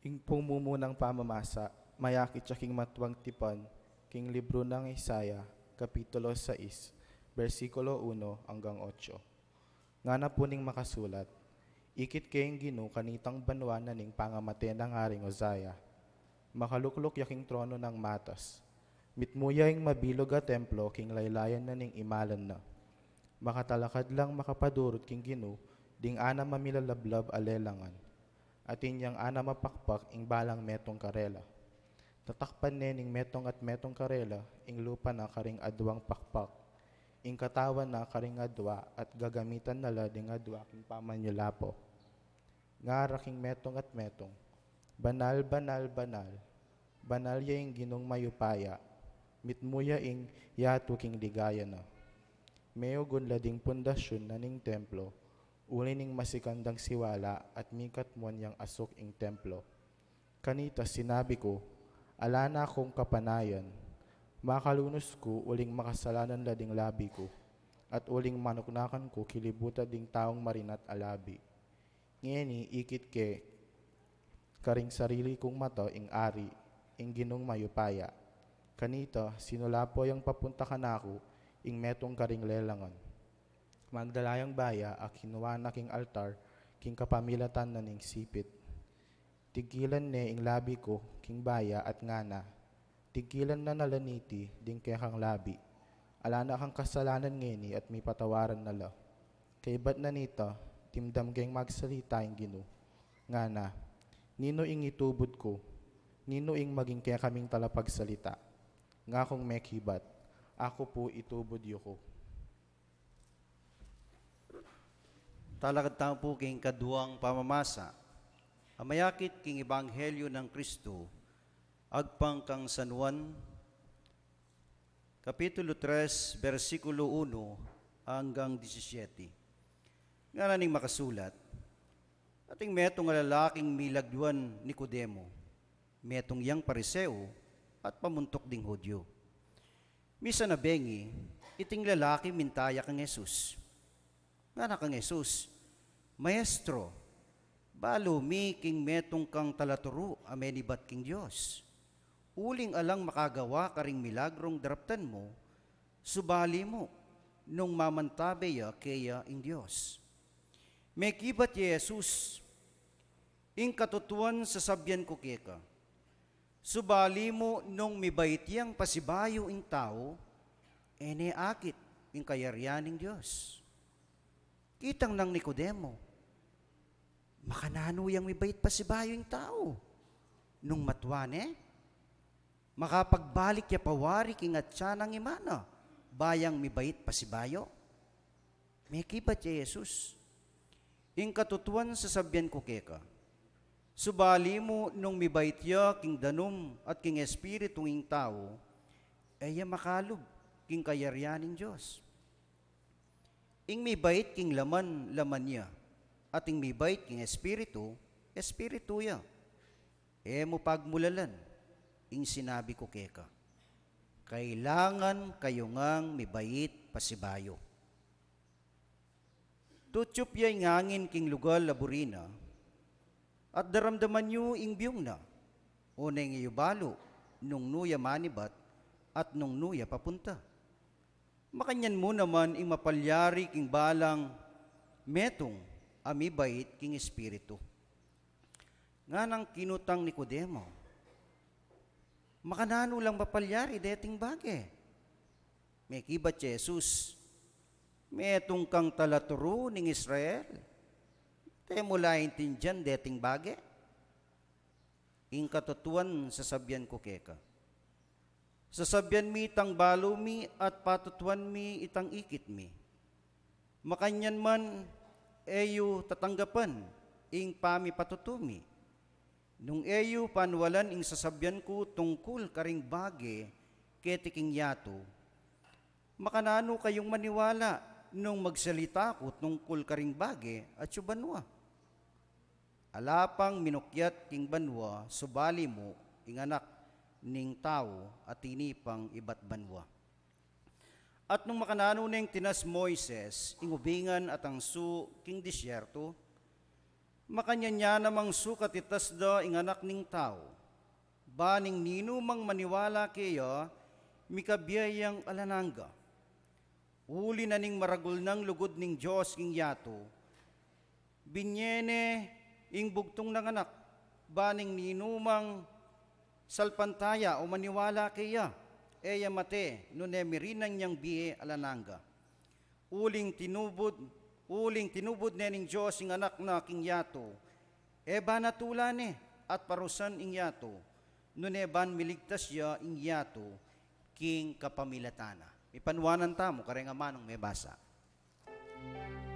Ing pumumunang pamamasa, mayakit siya king matwang tipan, king libro ng Isaya, Kapitulo 6, versikulo 1 hanggang 8. Nga na puning makasulat, ikit kayong ginu kanitang banwa na ning pangamate ng Haring Uzziah. Makaluklok yaking trono ng matas. Mitmuya ing mabilog a templo king laylayan na ning imalan na. Makatalakad lang makapadurot king ginu, ding ana mamilalablab alelangan. At inyang ana mapakpak ing balang metong karela. Tatakpan ning metong at metong karela, ing lupa na karing adwang pakpak. Ing katawan na karing adwa at gagamitan nala ding adwa king pamanyulapo. Ngara king metong at metong. Banal, banal, banal. Banal ya ing ginong mayupaya. Mitmuya ing yatu king ligaya na. Meo gunlading pundasyon na ning templo. Uli ning masikandang siwala at mikat mon yang asok ing templo. Kanita sinabi ko, ala na akong kapanayan. Makalunos ko uling makasalanan lading labi ko. At uling manuknakan ko kilibuta ding taong marinat alabi. Ngeni ikit ke karing sarili kong mata ing ari, ing ginong mayupaya. Kanita, sinulapo yung papunta ka na ako, ing metong karing lelangan. Magdalayang baya, a kinuha na king altar, king kapamilatan na ning sipit. Tigilan ne ing labi ko, king baya at ngana. Tigilan na nalaniti, ding kekang labi. Ala na kang kasalanan ngeni at may patawaran nala. Kay ba't na nita, timdam kayong magsalita ing ginu. Ngana, nino ing itubod ko, nino ing maging kaya kaming talapagsalita. Nga kong mekibat, ako po itubod yuko. Talakad tao po king kaduang pamamasa. Amayakit king Ebanghelyo ng Kristo, agpang kang San Juan, Kapitulo 3, versikulo 1 hanggang 17. Nga na ning makasulat, ating metong lalaking milagduan Nicodemo, metong yang pariseo at pamuntok ding Hudyo. Misa na bengi, iting lalaki mintaya kang Jesus. Nga na kang Jesus, Maestro, balo mi king metong kang talaturo amenibat king Diyos. Uling alang makagawa karing milagrong daraptan mo, subali mo, nung mamantabe ya kaya ing Diyos. May kibat ya Jesus, ing katutuan sa sabyan ko keka, subali mo nung mibait yang pasibayo ing tao, ene akit ing kayaryaning Diyos. Kitang ng Nicodemo, makanano yang mibait pasibayo ing tao, nung matwane, makapagbalik ya pawari king atya ng imana, bayang mibait pasibayo. May kibat ya Jesus, ing katutuan sa sabyan ko keka, subali mo nung mibait ya king danum at king espiritu ing tao, ay makalub king kayaryaning Diyos. Ing mibait king laman niya, at ing mibait king espiritu ya. Mo pagmulalan, ing sinabi ko keka, kailangan kayo ngang mibait pasibayo. Tutyup ya ingangin king lugal laburina, at daramdaman nyo ing biyong na, uneng iyubalo, nung nuya manibat, at nung nuya papunta. Makanyan mo naman ing mapalyari king balang, metong amibait king espiritu. Nga nang kinutang Nicodemo, makanano lang mapalyari deting bagay. May kibat Jesus, metong kang talaturo ning Israel, mo lain tinjan deting bage. Ing katutuan sa sabyan ko keka. Sa sabyan mi itang balo mi at patutuan mi itang ikit mi. Makanyan man eyo tatanggapan ing pami patutumi. Nung eyo panwalan ing sasabyan ko tungkol karing bage ketiking yato. Makanano kayong maniwala nung magsalita ko tungkol karing bage at subanwa. Alapang minukyat king banwa, subali mo, ing anak ning tao at tinipang ibat banwa. At nung makanano ning tinas Moises, ing ubingan at ang su king disyerto, Makanya namang sukat itas da ing anak ning tao. Baning nino mang maniwala kaya, mikabiyayang alananga. Uli na ning maragul ng lugod ning Diyos king yato. Binyene ing bugtong ng anak, baning nino mang salpantaya o maniwala kaya, eya mate no nemirinan niyang biye alananga. Uling tinubod ning Diyos ing anak na king yato, eba natulane at parusan ing yato, no neban miligtas ya ing yato, king kapamilatana. Ipanwanan tamo, kareng amanong may basa. Amen.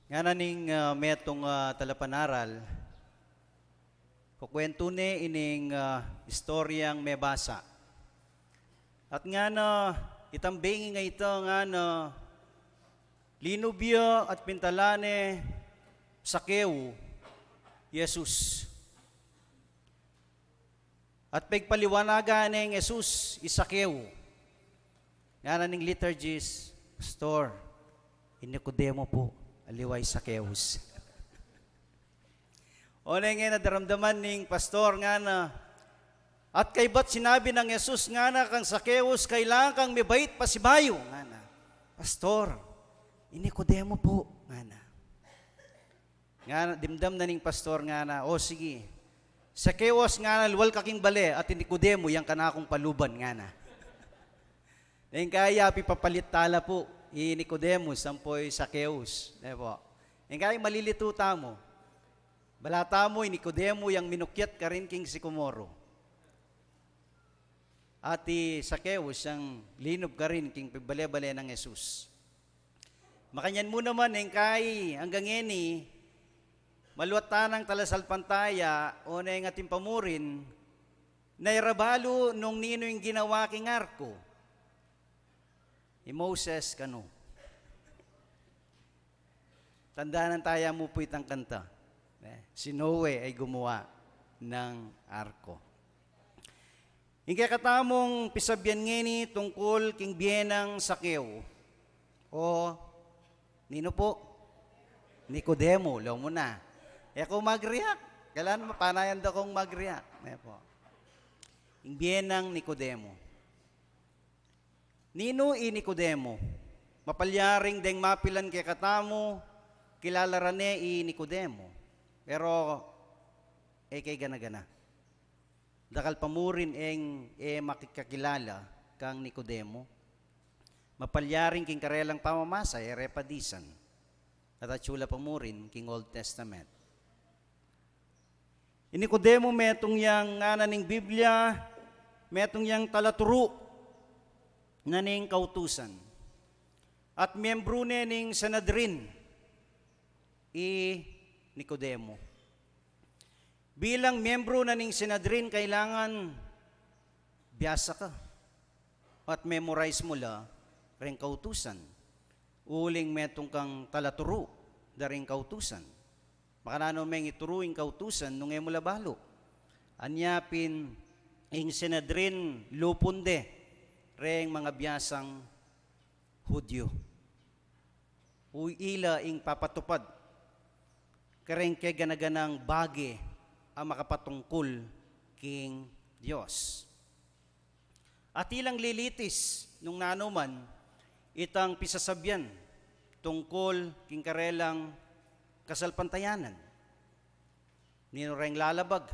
Nga na ning metong talapanaral, kukwento ni ining istoryang may basa. At nga na itambingi nga ito nga na linubya at pintalane Sakeo, Jesus. At pagpaliwanagan ng Jesus, Sakeo. Nga na ning liturgies, Pastor, Nicodemo po, aliway Sakeus. O na nga nadaramdaman ning pastor nga na, at kay ba't sinabi ng Jesus nga na kang Sakeus, kailangan kang mibait pasibayo. Nga na, Pastor, Nicodemo po. Nga na. Nga na, dimdam na ning pastor nga na, o sige, Sakeus nga na, luwal kaking bale, at Nicodemo, yang kanakong paluban nga na. Ngayon kaya, pipapalit tala po, Nicodemus, sampoy Sakeus. Diba? Ngayon kaya, malilito mo. Balata mo, Nicodemo, yang minukyat ka rin king sikomoro. At Sakeus, yang linob ka rin king pibale-bale ng Jesus. Makanyan mo naman, kay hanggang ngeni, maluwat ng talasalpantaya, o na yung ating pamurin, nairabalo nung nino yung ginawa king arko. Moses kano. Tandaan tayo mo po itang kanta. Si Noe ay gumawa ng arko. Hingga katamong pisabyan ngeni tungkol king biyenang Sakeo. O, nino po? Nicodemo, law mo na. Kung mag-react, kailan mapanayan daw kong mag-react. King biyenang Nicodemo. Nino Nicodemo, mapalyaring deng mapilan kay katamo, kilala rane Nicodemo. Pero, kay gana-gana. Dakal pamurin makikakilala kang Nicodemo. Mapalyaring king karelang pamamasa, repadisan. At atsula pamurin king Old Testament. Nicodemo metong yang ngananing Biblia, metong yang talaturo, naning kautusan. At miyembro ning Sanhedrin, Nicodemo. Bilang miyembro na ning Sanhedrin, kailangan biyasa ka at memorize mo la ring kautusan. Uling metong kang talaturo da ring kautusan. Makanano meng ituruing kautusan nung mula balo. Anyapin ing Sanhedrin lupunde ring mga biyasang Hudyo. Uila ing papatupad kareng kay ganaganang bagi ang makapatungkol king Diyos. At ilang lilitis nung nanuman itang pisasabyan tungkol king karelang kasalpantayanan. Nino reng lalabag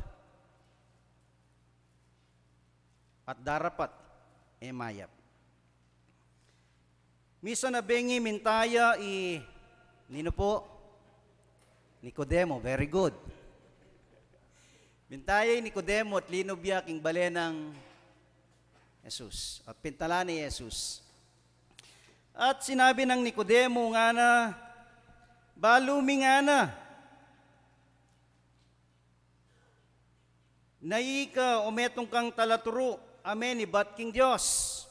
at darapat mayap. Misa na bengi mintaya nino po? Nicodemo, very good. Bintaya Nicodemo at linubya king bale ng Jesus. At pintala ni Jesus. At sinabi ng Nicodemo nga na, balumi nga na, naika umetong kang talaturo, amen, ibat king Diyos.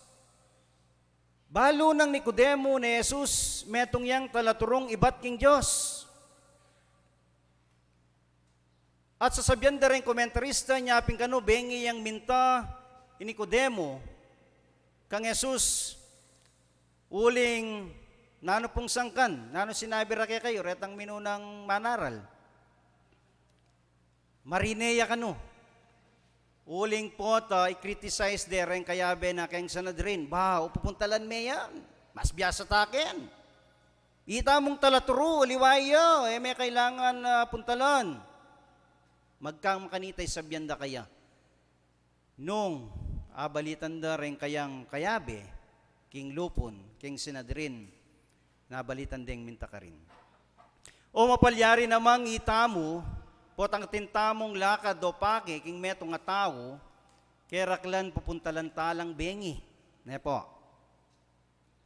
Balo ng Nicodemo ni Jesus, metong yang talaturong ibat king Diyos. At sasabihan da rin komentarista niya, aping kano, bengi yang minta ni Nicodemo, kang Jesus, uling, nano pong sangkan, nano sinabi ra kayo, retang minunang manaral. Marineya kano, uling po i-criticize de rin kayabe na kayang Sanhedrin, ba, upupuntalan me yan, mas biyasa taken. Ita mong talaturo, liwayo, may kailangan puntalan. Magkang makanitay sabyan da kaya. Nung abalitan da rin kayang kayabe, king lupon, king Sanhedrin, nabalitan ding minta ka rin. O mapalyari namang itamo, potang tintamong lakad o pake, king metong nga tao, keraklan pupuntalan talang bengi. Ne po.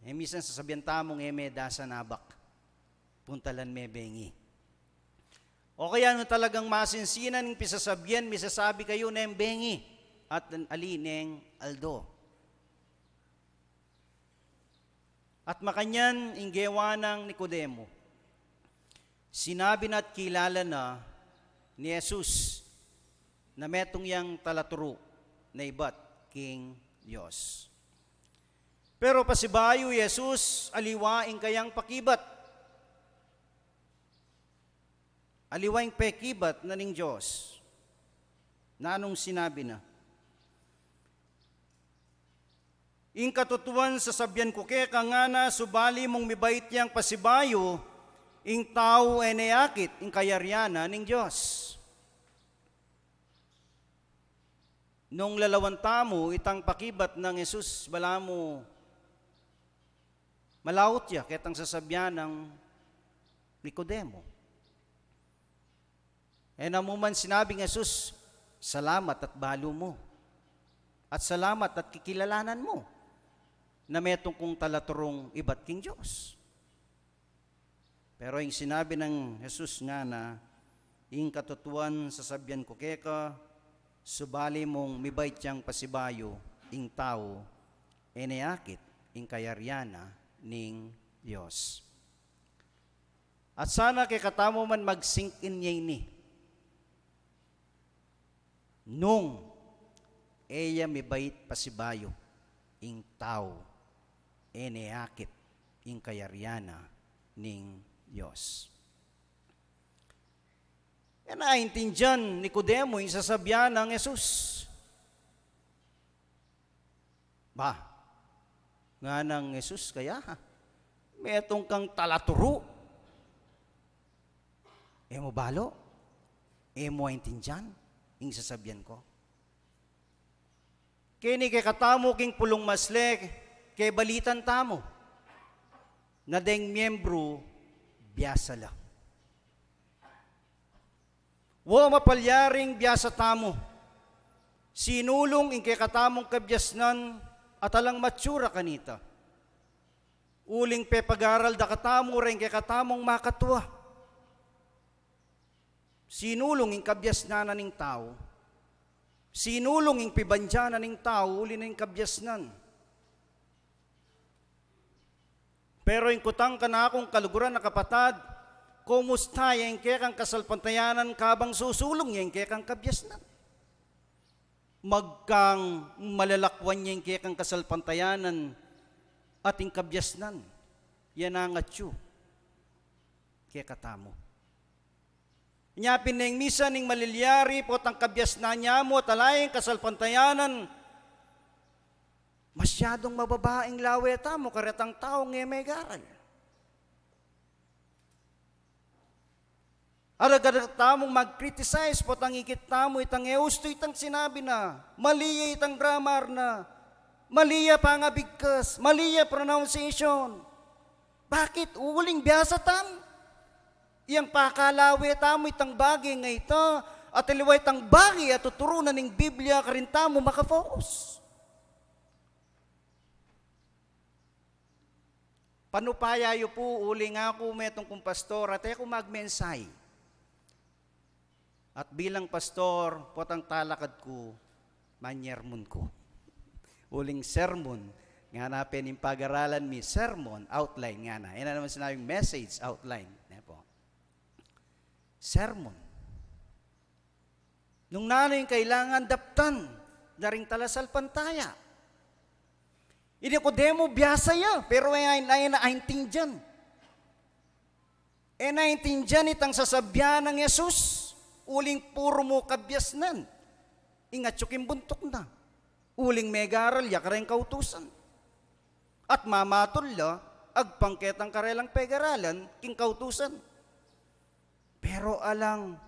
Misan sasabihan tamong dasa nabak. puntalan me bengi. O kaya no talagang masinsinan ng pisasabyan, misasabi kayo na bengi at ali neng aldo. At makanyan inggewa ng Nicodemo. Sinabi na at kilala na ni Jesus na metong yang talaturo na ibat king Diyos. Pero pasibayo Jesus, aliwaing kayang pakibat. Aliwaing pekibat na ning Diyos. Na anong sinabi na? Ing katutuan sa sabyan ko kaya nga na subali mong mibait yang pasibayo, ing tao eneyakit, ing kayaryana ning Diyos. Nung lalawan tamo, itang pakibat ng Jesus, bala mo, malawot ya, ketang sasabyan ng Nicodemo. E namuman sinabing Jesus, salamat at balo mo. At salamat at kikilalanan mo na metong kong talaturong ibat king Diyos. Pero yung sinabi ng Jesus nga na, ing katutuan sasabyan ko keka, subali mong mibait siyang pasibayo, ing tao, eneyakit, ing kayaryana, ning Diyos. At sana kay katamo man mag-sink in niya ini. Nung eya mibait pasibayo, ing tao, eneyakit, ing kayaryana, ning Diyos. Yan naintindihan Nicodemo yung sasabyan ng Jesus. Ba, nga ng Jesus kaya, metong kang talaturo. E mo balo? E mo intindihan yung sasabyan ko. Kini kay katamo king pulong masle, kay balitan tamo, na deng miyembro, biyasa lang. Wa mapalyaring biyasa tamo. Sinulong ing kay katamong kabyasnan at alang matsura kanita. Uling pe pag-aral da katamo rin kay katamong makatwa. Sinulong ing kabyasnan ning tao. Sinulong ing pibanjana ning tao uli na ing kabyasnan. Pero ing kutang ka na akong kaluguran na kapatad, kumusta yung kekang kasalpantayanan kabang susulong yung kekang kabyasnan? Magkang malalakwan yung kekang kasalpantayanan ating kabyasnan. Yan ang atyo. Kekatamo. Nyapin na yung misa ning malilyari po tang kabyasnan niya mo talayang kasalpantayanan. Masyadong mababaing laweta mo karetang tao ng may garal. Aragad tamong mag-criticize po tang ikit tamo itang eusto itang sinabi na maliya itang grammar na maliya pangabigkas, maliya pronunciation. Bakit? Uling biyasa tam. Iyang pakalawe tamo itang bagay nga ito at iliway itang bagay at tuturunan ng Biblia karin tamo makafocus. Panupayayo po uli nga ako metong kong pastor at ako magmensay. At bilang pastor, potang talakad ko, manyermon ko. Uling sermon, nga na yung pag-aralan mi, sermon, outline nga na. Yan na naman sinabing message, outline. Yan po. Sermon. Nung nano yung kailangan daptan, daring talasal pantaya. Ini ko demo biyasa ya, pero ay naintindihan. E naintindihan itang sasabyan ng Jesus. Uling puro mo kabyasnan. Ingat yung buntok na. Uling megaral, yakareng kautusan. At mamatol la, agpangketang karelang pegaralan, king kautusan. Pero alang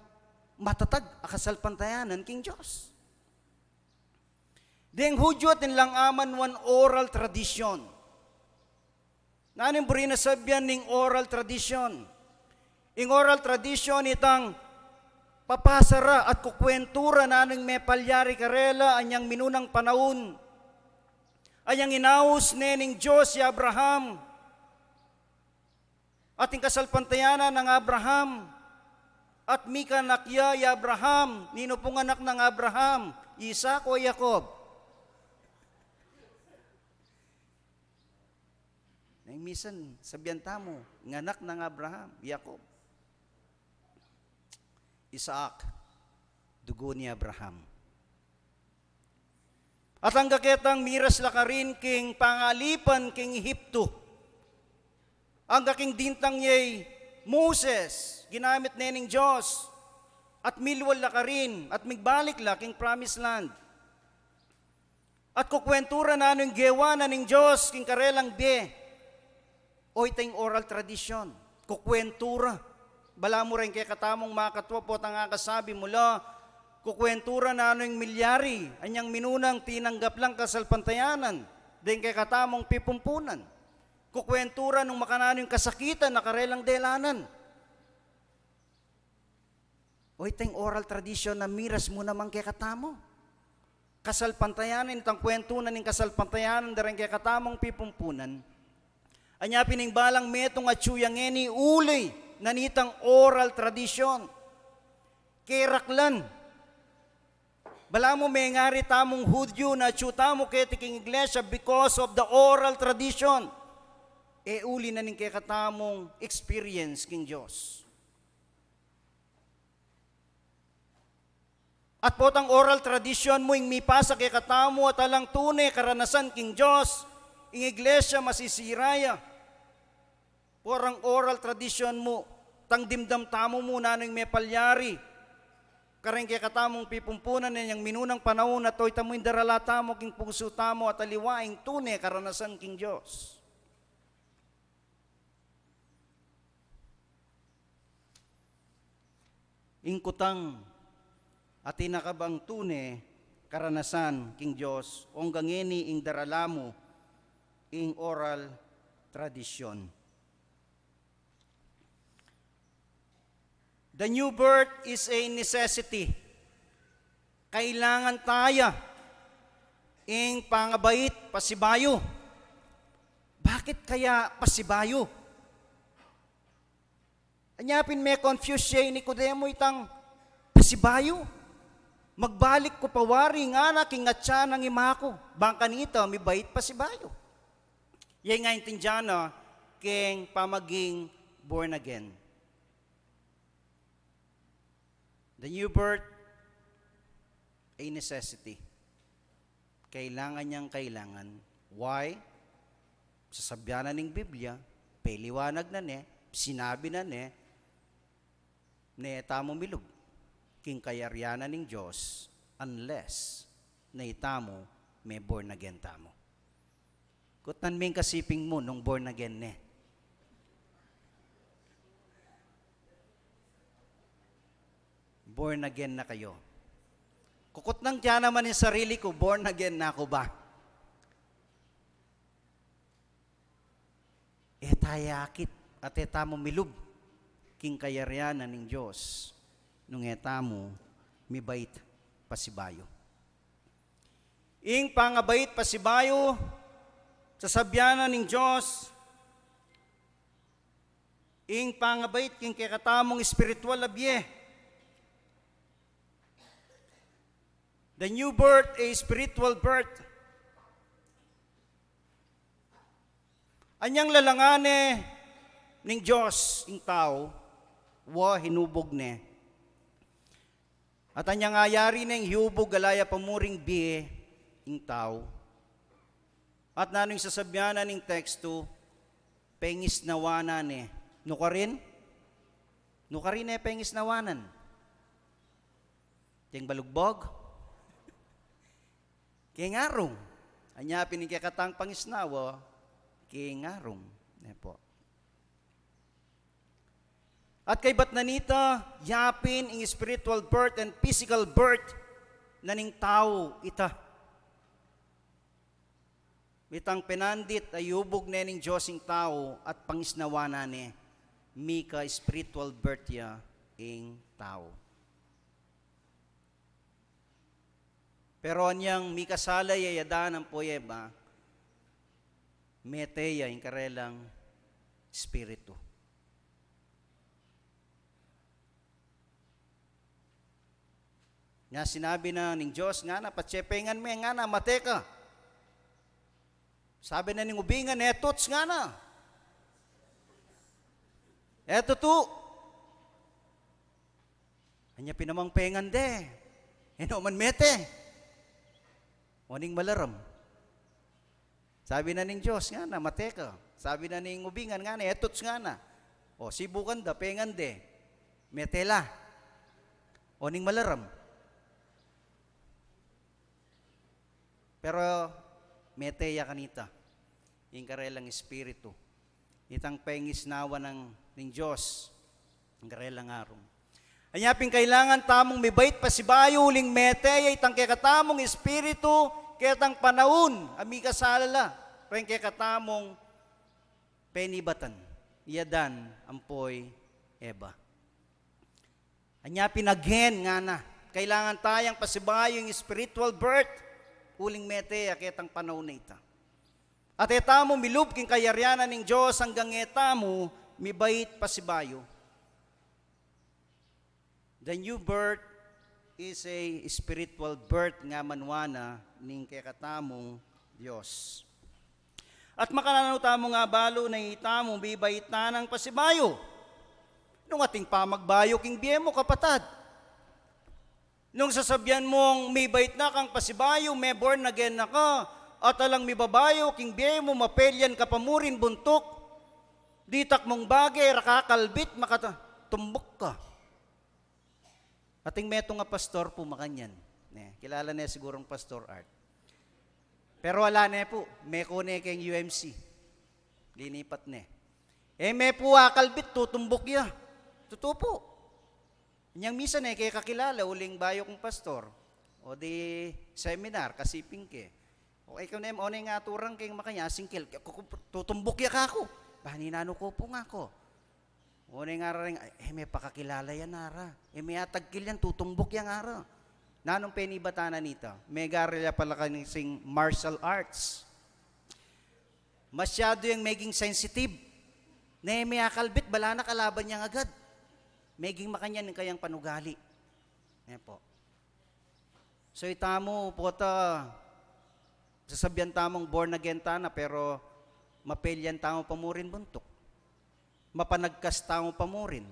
matatag akasalpantayanan king Diyos. Deng Hudyo at nilang aman one oral tradition. Nanin buri na sabyan ning oral tradition. Ing oral tradition itang papasara at kukwentura na ng may palyari karela anyang minunang panahon. Anyang inaus nening Diyos si Abraham. Ating kasalpantayanan ng Abraham. At Mika nakya ya Abraham. Nino pong anak ng Abraham? Isaac o Jacob? Minsan, sabihan tamo, nganak ng Abraham, Jacob. Isaac, dugo ni Abraham. At ang gaketang miras lakarin king pangalipan king Ehipto. Ang gaking dintang yay Moses, ginamit nening Diyos. At milwal lakarin, at migbalik la king promised land. At kukwentura na anong gewa na ning Diyos king karelang be. O itong oral tradition, kukwentura. Bala mo rin kay katamong makatwa po ang akasabi mula, kukwentura na anong milyari, anyang minunang tinanggap lang kasalpantayanan, din kay katamong pipumpunan. Kukwentura nung makanano yung kasakitan na karelang delanan. O itong oral tradition na miras mo naman kay katamo. Kasalpantayanan, itang kwentunan ng kasalpantayanan, darin kay katamong pipumpunan. Anya piningbalang metong at suyangeni ulay nanitang oral tradition. Keraklan. Bala mo may ngari tamong Hudyo na tsutamo ketiking iglesia because of the oral tradition. E uli na ning katamong experience king Diyos. At potang oral tradition mo ing mipasa kay katamo at alang tunay karanasan king Diyos. Ing iglesia masisiraya. Porang oral tradition mo, tang dimdam tamo mo na nang may palyari. Kareng kay katamong pipumpunan niyang minunang panahon na to'y tamo'y darala tamo king puso tamo at aliwaing tunay karanasan king Diyos. Ingkutang at tinakabang tunay karanasan king Diyos, onggang ing darala mo, ing oral tradition. The new birth is a necessity. Kailangan tayo ing pangabait pasibayo. Bakit kaya pasibayo? Anyapin may confuse siya ni Nicodemo itang pasibayo. Magbalik ko pawari nga na king atya ng imako. Bangka nito, may bait pasibayo. Yan nga intindihan na king pamaging born again. The new birth, a necessity. Kailangan niyang kailangan. Why? Sa sabyanan ng Biblia, peliwanag na sinabi na tamo milog, king kayaryanan ng Diyos, unless na itamo may born again tamo. Kutan ming kasiping mo nung born again Born again na kayo. Kukot nang tiyan naman yung sarili ko, born again na ako ba? Tayakit at etamo milub, king kayaryanan ng Diyos, nung etamo mibait pasibayo. Ing pangabait pasibayo, sa sabyanan ng Diyos, ing pangabait king kakatamong spiritual abye. The new birth, a spiritual birth. Anyang lalangane ning Diyos, ing tao, hinubog At anyang ayari ning hubog galaya pamuring biye, ing tao. At nanong sasabyanan ning teksto, pengis nawanan Nukarin? Nukarin pengis nawanan. Ting balugbog? Kaya ngarong. Anya pinikakatang pangisnawa, kaya ngarong. Po. At kay ba't nanita, yapin ang spiritual birth and physical birth na ning tao ita. Mitang penandit ay ubog na ning Diyos ing tao at pangisnawana mika spiritual birth ya ing tao. Pero anyang mikasalay ayadan ang poyeba, meteya yung karelang spiritu. Nga sinabi na ning Diyos, nga na, patsepengan me, nga na, mateka. Sabi na ning ubingan, etots nga na. Eto tu. Anya pinamang pengan de. Ino man mete. Oning malaram. Sabi na ning Diyos, nga na, mateka. Sabi na ning ubingan, nga na, etots nga na. O, sibukan da, pengan de. Metela. Oning malaram. Pero, meteya kanita. Yung karelang espiritu. Itang pengis nawa ng Diyos. Ang karelang arong. Anyaping kailangan tamong mibait pa si bayo uling meteya itang kekatamong espiritu ketang panahon ami kasalala. Pero yung kekatamong penibatan. Iyadan ampoy eba. Anyapin again nga na. Kailangan tayang pasibayo yung spiritual birth uling meteya ketang panahon na ita. At etamo milub king kayaryanan ng Diyos hanggang etamo mibait pasibayo. The new birth is a spiritual birth nga manwana ning kekatamong Diyos. At makananaw tamo nga balo na itamo bibait na ng pasibayo. Nung ating pamagbayo king biyemo kapatad. Nung sasabyan mong may bait na kang pasibayo, may born again na ka, at alang may babayo, king biye mo, mapelyan ka pamurin buntok, ditak mong bagay, rakakalbit, makatumbok ka. Ating meto nga pastor po makanyan. Kilala na sigurong Pastor Art. Pero wala na po, may kone keng UMC. Linipat na. May po akalbit, tutumbok ya. Totoo po. Nyang misa na kay kakilala, uling bayo kong pastor, o di seminar, kasiping ke. O ikaw na yung nga turang kayong makanya, singkil, tutumbok ya ka ako. Bahaninano ko po nga ako. O nga rin, may pakakilala yan nara. May atagkil yan, tutumbok yan nara. Nanong penibatanan nito? May garila pala kanising martial arts. Masyado yung maging sensitive. Na may akalbit, bala na kalaban niya agad. Meging makanyan ng kayang panugali. Yan po. So itamo po ta, sasabyan tamong born again ta na pero mapelyan tamo pamurin buntok. Mapanagkas tamo pamurin.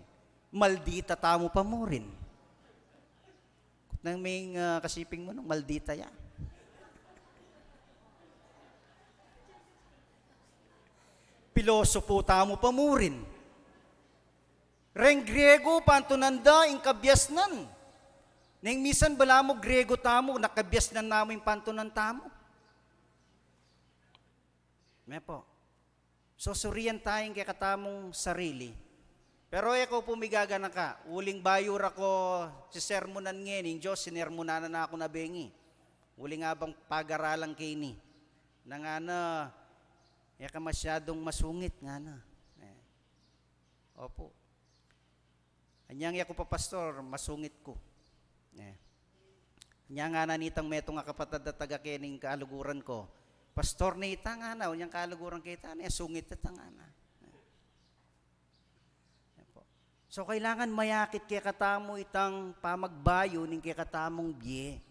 Maldita tamo pamurin. Nang may kasiping mo nung maldita ya. Pilosopo tamo pamurin. Reng Grego, pantunanda, ing kabyasnan. Neng misan bala mo, Grego tamo, nakabyasnan namin pantunan tamo. May po. So, suriyan tayong kakatamong sarili. Pero ikaw pumigaga na ka, uling bayur ako si sermonan ngayon, Diyos, sinermonanan na ako na bengi. Uling abang pag-aralang kini. Na nga na, ka masyadong masungit nga na. Opo. Anyang ako pa pastor, masungit ko. Nya nga na nitang metong nga kapatid at taga kening kaaluguran ko. Pastor na ita nga na, unyang kaaluguran kita na, sungit ita nga na. So kailangan mayakit kaya katamo itang pamagbayo ning kaya katamong biye.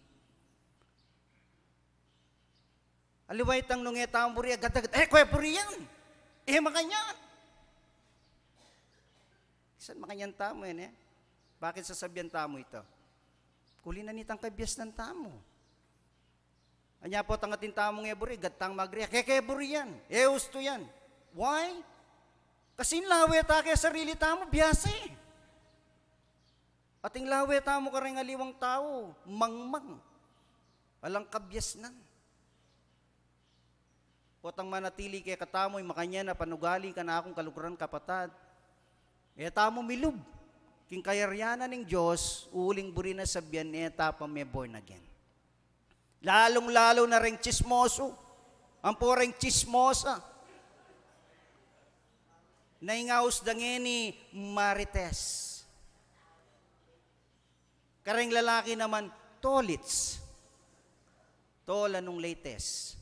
Aliway itang nung etang buri, agad-agad, kuya buri yan. Makanyan. Saan makanyan tamo yan Bakit sasabihan tamo ito? Kulina nitang kabyas ng tamo. Anya po tangatin tamong eburi, gatang magriya, kekeburi yan, usto yan. Why? Kasi lawe ta kaya sarili tamo, biyasa Ating lawe tamo ka rin aliwang tao, mangmang. Alang kabyas nan. Potang manatili kaya katamoy, makanya na panugali ka na akong kalukuran kapatad. Tamo milub. King kayaryanan ng Diyos, uling buri na sabyan, etapa may born again. Lalong-lalo na rin chismoso. Ang poreng chismosa. Naingaus dangeni marites. Kareng lalaki naman, tolits. Tola nung latest.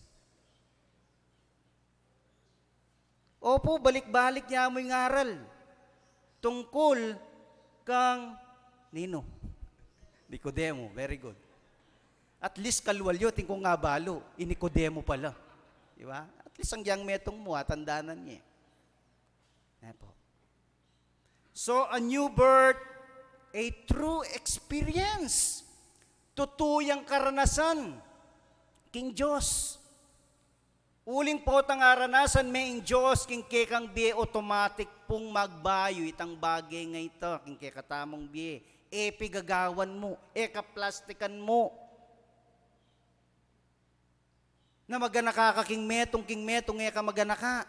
Opo, balik-balik niya mo yung aral. Tungkol kang nino. Nicodemo, very good. At least kalwalyo, tingko nga balo, Nicodemo pala. Di ba? At least ang yang metong mo, tandanan niya. Yan po. So, a new birth, a true experience. Tutuyang karanasan. King Diyos. Uling po tang aranasan may ing Diyos, king kekang biye automatic pong magbayo itang bagay nga ito, king kekatamong biye. Pigagawan mo, kaplastikan mo. Na maganaka ka king metong, ka maganaka.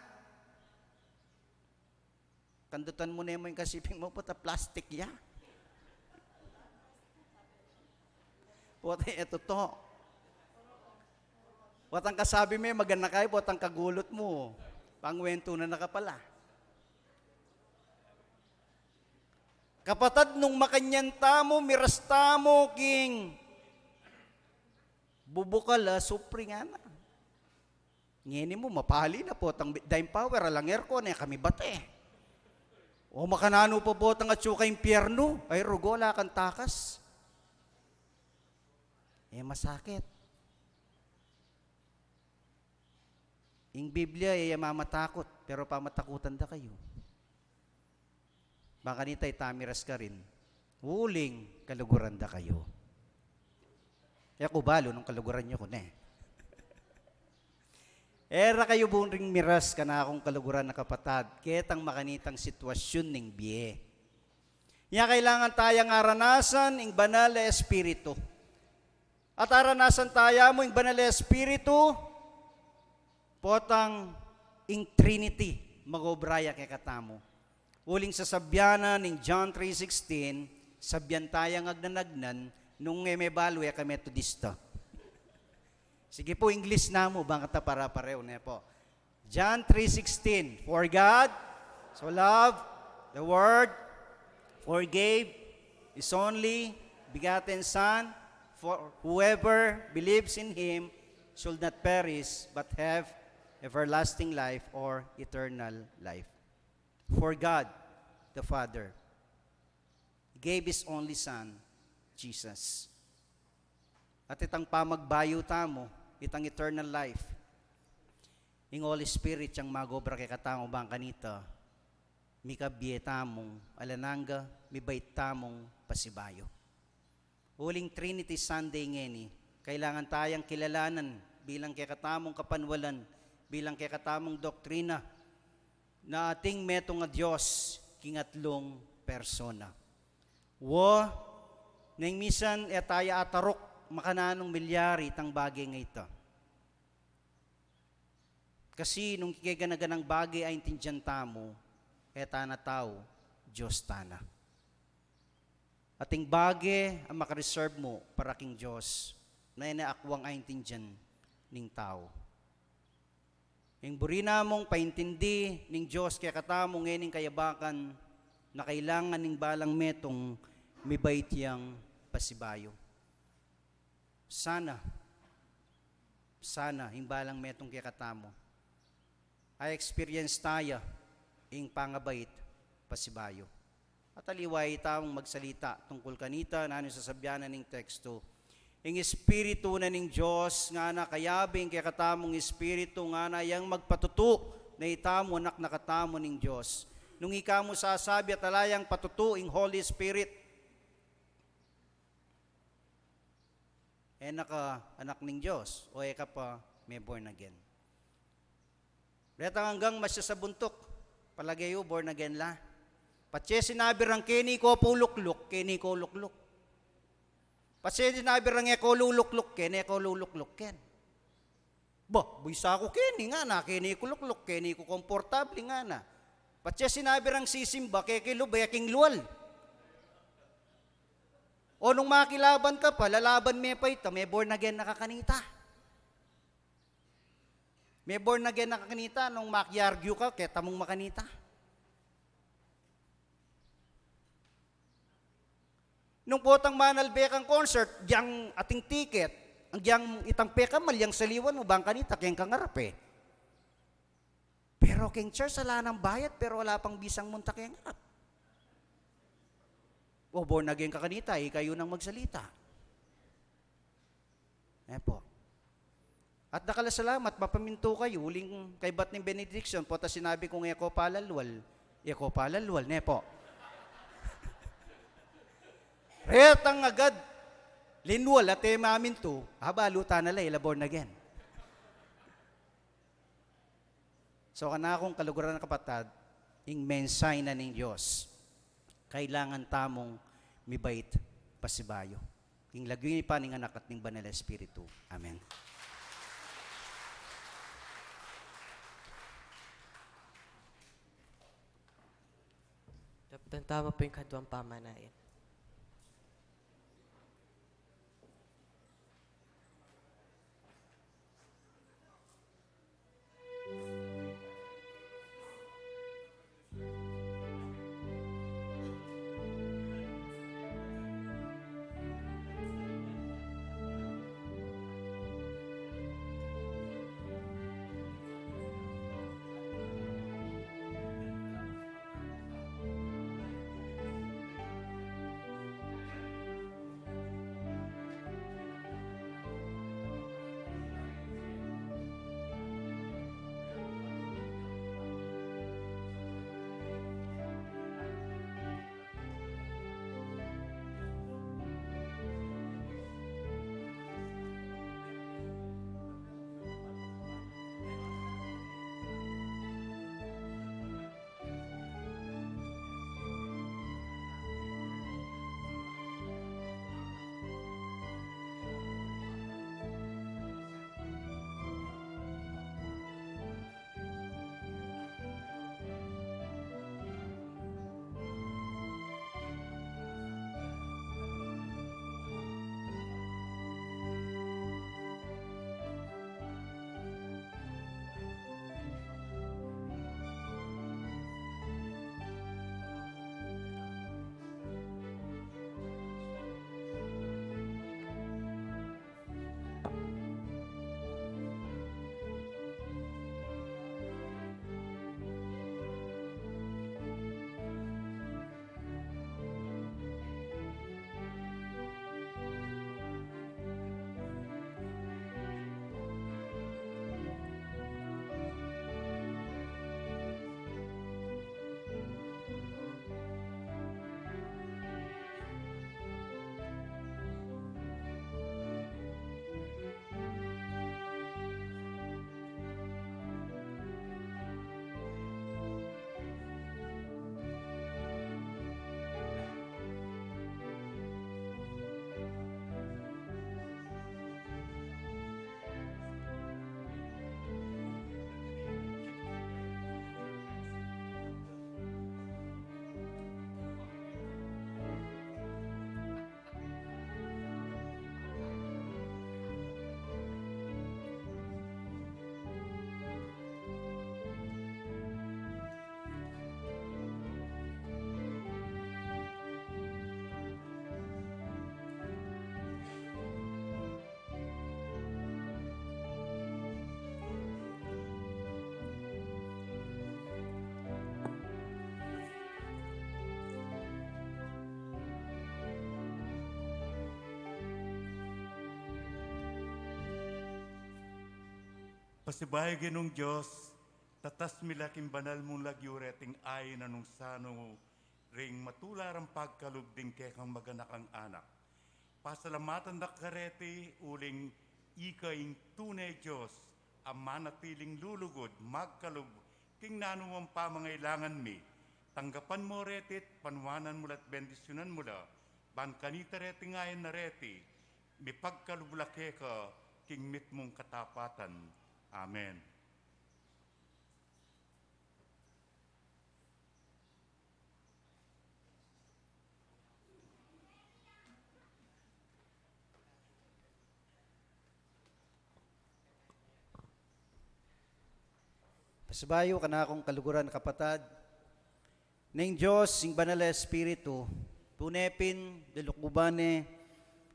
Kandutan mo na mo yung kasiping mo, puta plastic ya. Puta, ito to. Puta ang kasabi mo, maganakay, puta ang kagulot mo. Pangwento na naka pala. Kapatad nung makanyanta mo, mirasta mo, king. Bubukala, supri nga na. Ngini mo, mapali na po, tang dime power, alang aircon, kami bate. O makanano po po, tang atsuka impyerno, ay rugola kang takas. Masakit. Ing Biblia, mamatakot, pero pamatakutan da kayo. Baka nitay tamiras ka rin, huling kaluguran da kayo. Kaya kubalo nung kaluguran nyo ko na Era kayo buong ring miras ka na akong kaluguran na kapatad, ketang makanitang sitwasyon ning biye. Kaya kailangan tayang aranasan ing banal na espiritu. At aranasan tayo mo ing banal na espiritu, potang ing Trinity, magobraya kay katamo. Uling sa sabyanan ning John 3:16, sabyan tayang agnanagnan, nung may balwe ka metodista. Sige po, English na mo, bang kata para-pareho na po. John 3:16, for God so loved the world, forgave His only begotten Son, for whoever believes in Him should not perish, but have everlasting life or eternal life. For God, the Father, gave His only Son, Jesus. At itang pamagbayo tamo, itang eternal life. Ing Holy Spirit, siyang magobra kay katamo bang kanita, mikabye tamong alananga, mibait tamong pasibayo. Uling Trinity Sunday ngeni, kailangan tayang kilalanan bilang kay katamong kapanwalan, bilang kay katamong doktrina, na ating metong nga Diyos, kingatlong persona. Nang misan etaya atarok, makananong milyari tang bagay nga ito. Kasi nung kikaganaganang bagay ay intindihan tamo, etana tao, Diyos tana. Ating bagay ang makareserve mo para king Diyos, na inaakwang ay intindihan ning tao. Yung burina mong paintindi ning Diyos, kaya katamong ngayon kayabakan, na kailangan ning balang metong mibait yang pasibayo. Sana, himbalang metong kaya katamo, ay experience tayo ing pangabait pasibayo. At aliway taong magsalita tungkol kanita, na sa sabyanan ng teksto, ing espiritu na ning Diyos, nga na kayabing kaya katamong espiritu, nga na yang magpatuto na itamo anak na katamo ning Diyos. Nung ikamo sasabi at alayang patuto ing Holy Spirit, naka anak ning Diyos, o ka pa may born again. Reta hanggang masya sa buntok, palagayo born again la. Patse sinabi rang keni ko pulukluk, keni ko lukluk. Patse sinabi rang eko lulukluk, keni eko lulukluk ken. Buisa ko keni nga na, keni ko lukluk, keni ko komportable nga na. Patse sinabi rang sisimba, kekilo bayaking luwal. O nung makilaban ka pa, lalaban may pa ito, may born again nakakanita. May born again nakakanita, nung makiargue ka, keta mong makanita. Nung potang manalbe kang concert, diyang ating ticket, ang diyang itang peka malyang saliwan mo, bang kanita, kayang kangarap eh. Pero king church, wala nang bayad, pero wala pang bisang munta kayang harap. O born again ka kanita, kayo nang magsalita. Po. At nakalasalamat, mapaminto kayo, huling kay bat ng benediction, po ta sinabi kong eko palalwal, po. Retang agad, linwal at maminto, habaluta na lay, born again. So kana akong kaluguran na kapatad, ing mensay na ng Diyos, kailangan tamong mibait pasibayo. Ing lagyan pa ng anak at ng banal na Espiritu. Amen. Tama po yung katuwang pamanain. Pasibay ginong Diyos, tatas milaking banal mong lagyureting ay nanong sano ring matularang pagkalubding kekang maganakang anak. Pasalamatan na kareti uling ikaing tunay Diyos, ang manatiling lulugod, magkalub, king nanumang pamangailangan mi. Tanggapan mo retit, panwanan mo at bendisyonan mo la, ban kanita reti ngayon na reti, mi pagkalublake ka, king mit mong katapatan. Amen. Pasabayo ka na akong kaluguran kapatad, ng Diyos, ing banal na Espiritu, punepin, dalukubane,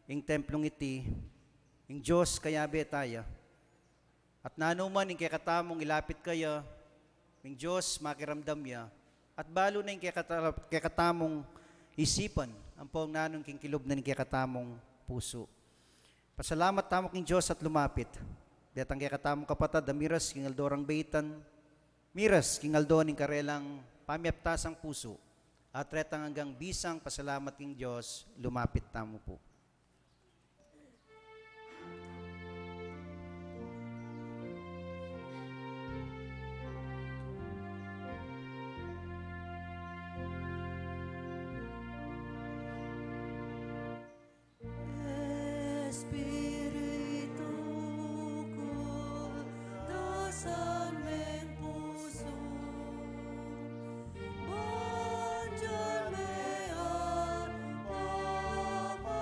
ing templong iti, ing Diyos kaya betaya, at nanuman ing kakatamong ilapit kaya, ing Diyos makiramdam ya, at balo na ing kakatamong isipan, Ampong nanong king kilob na kay katamong puso. Pasalamat tamo king Diyos at lumapit. Detang kay katamong kapatad, Miras king Aldorang Baitan, Miras king Aldoning karelang pamiaptasang puso. At retang hanggang bisang pasalamat king Diyos, lumapit tamo po. Espiritu ko, dasal meng puso, bandyan mayan, pamahalang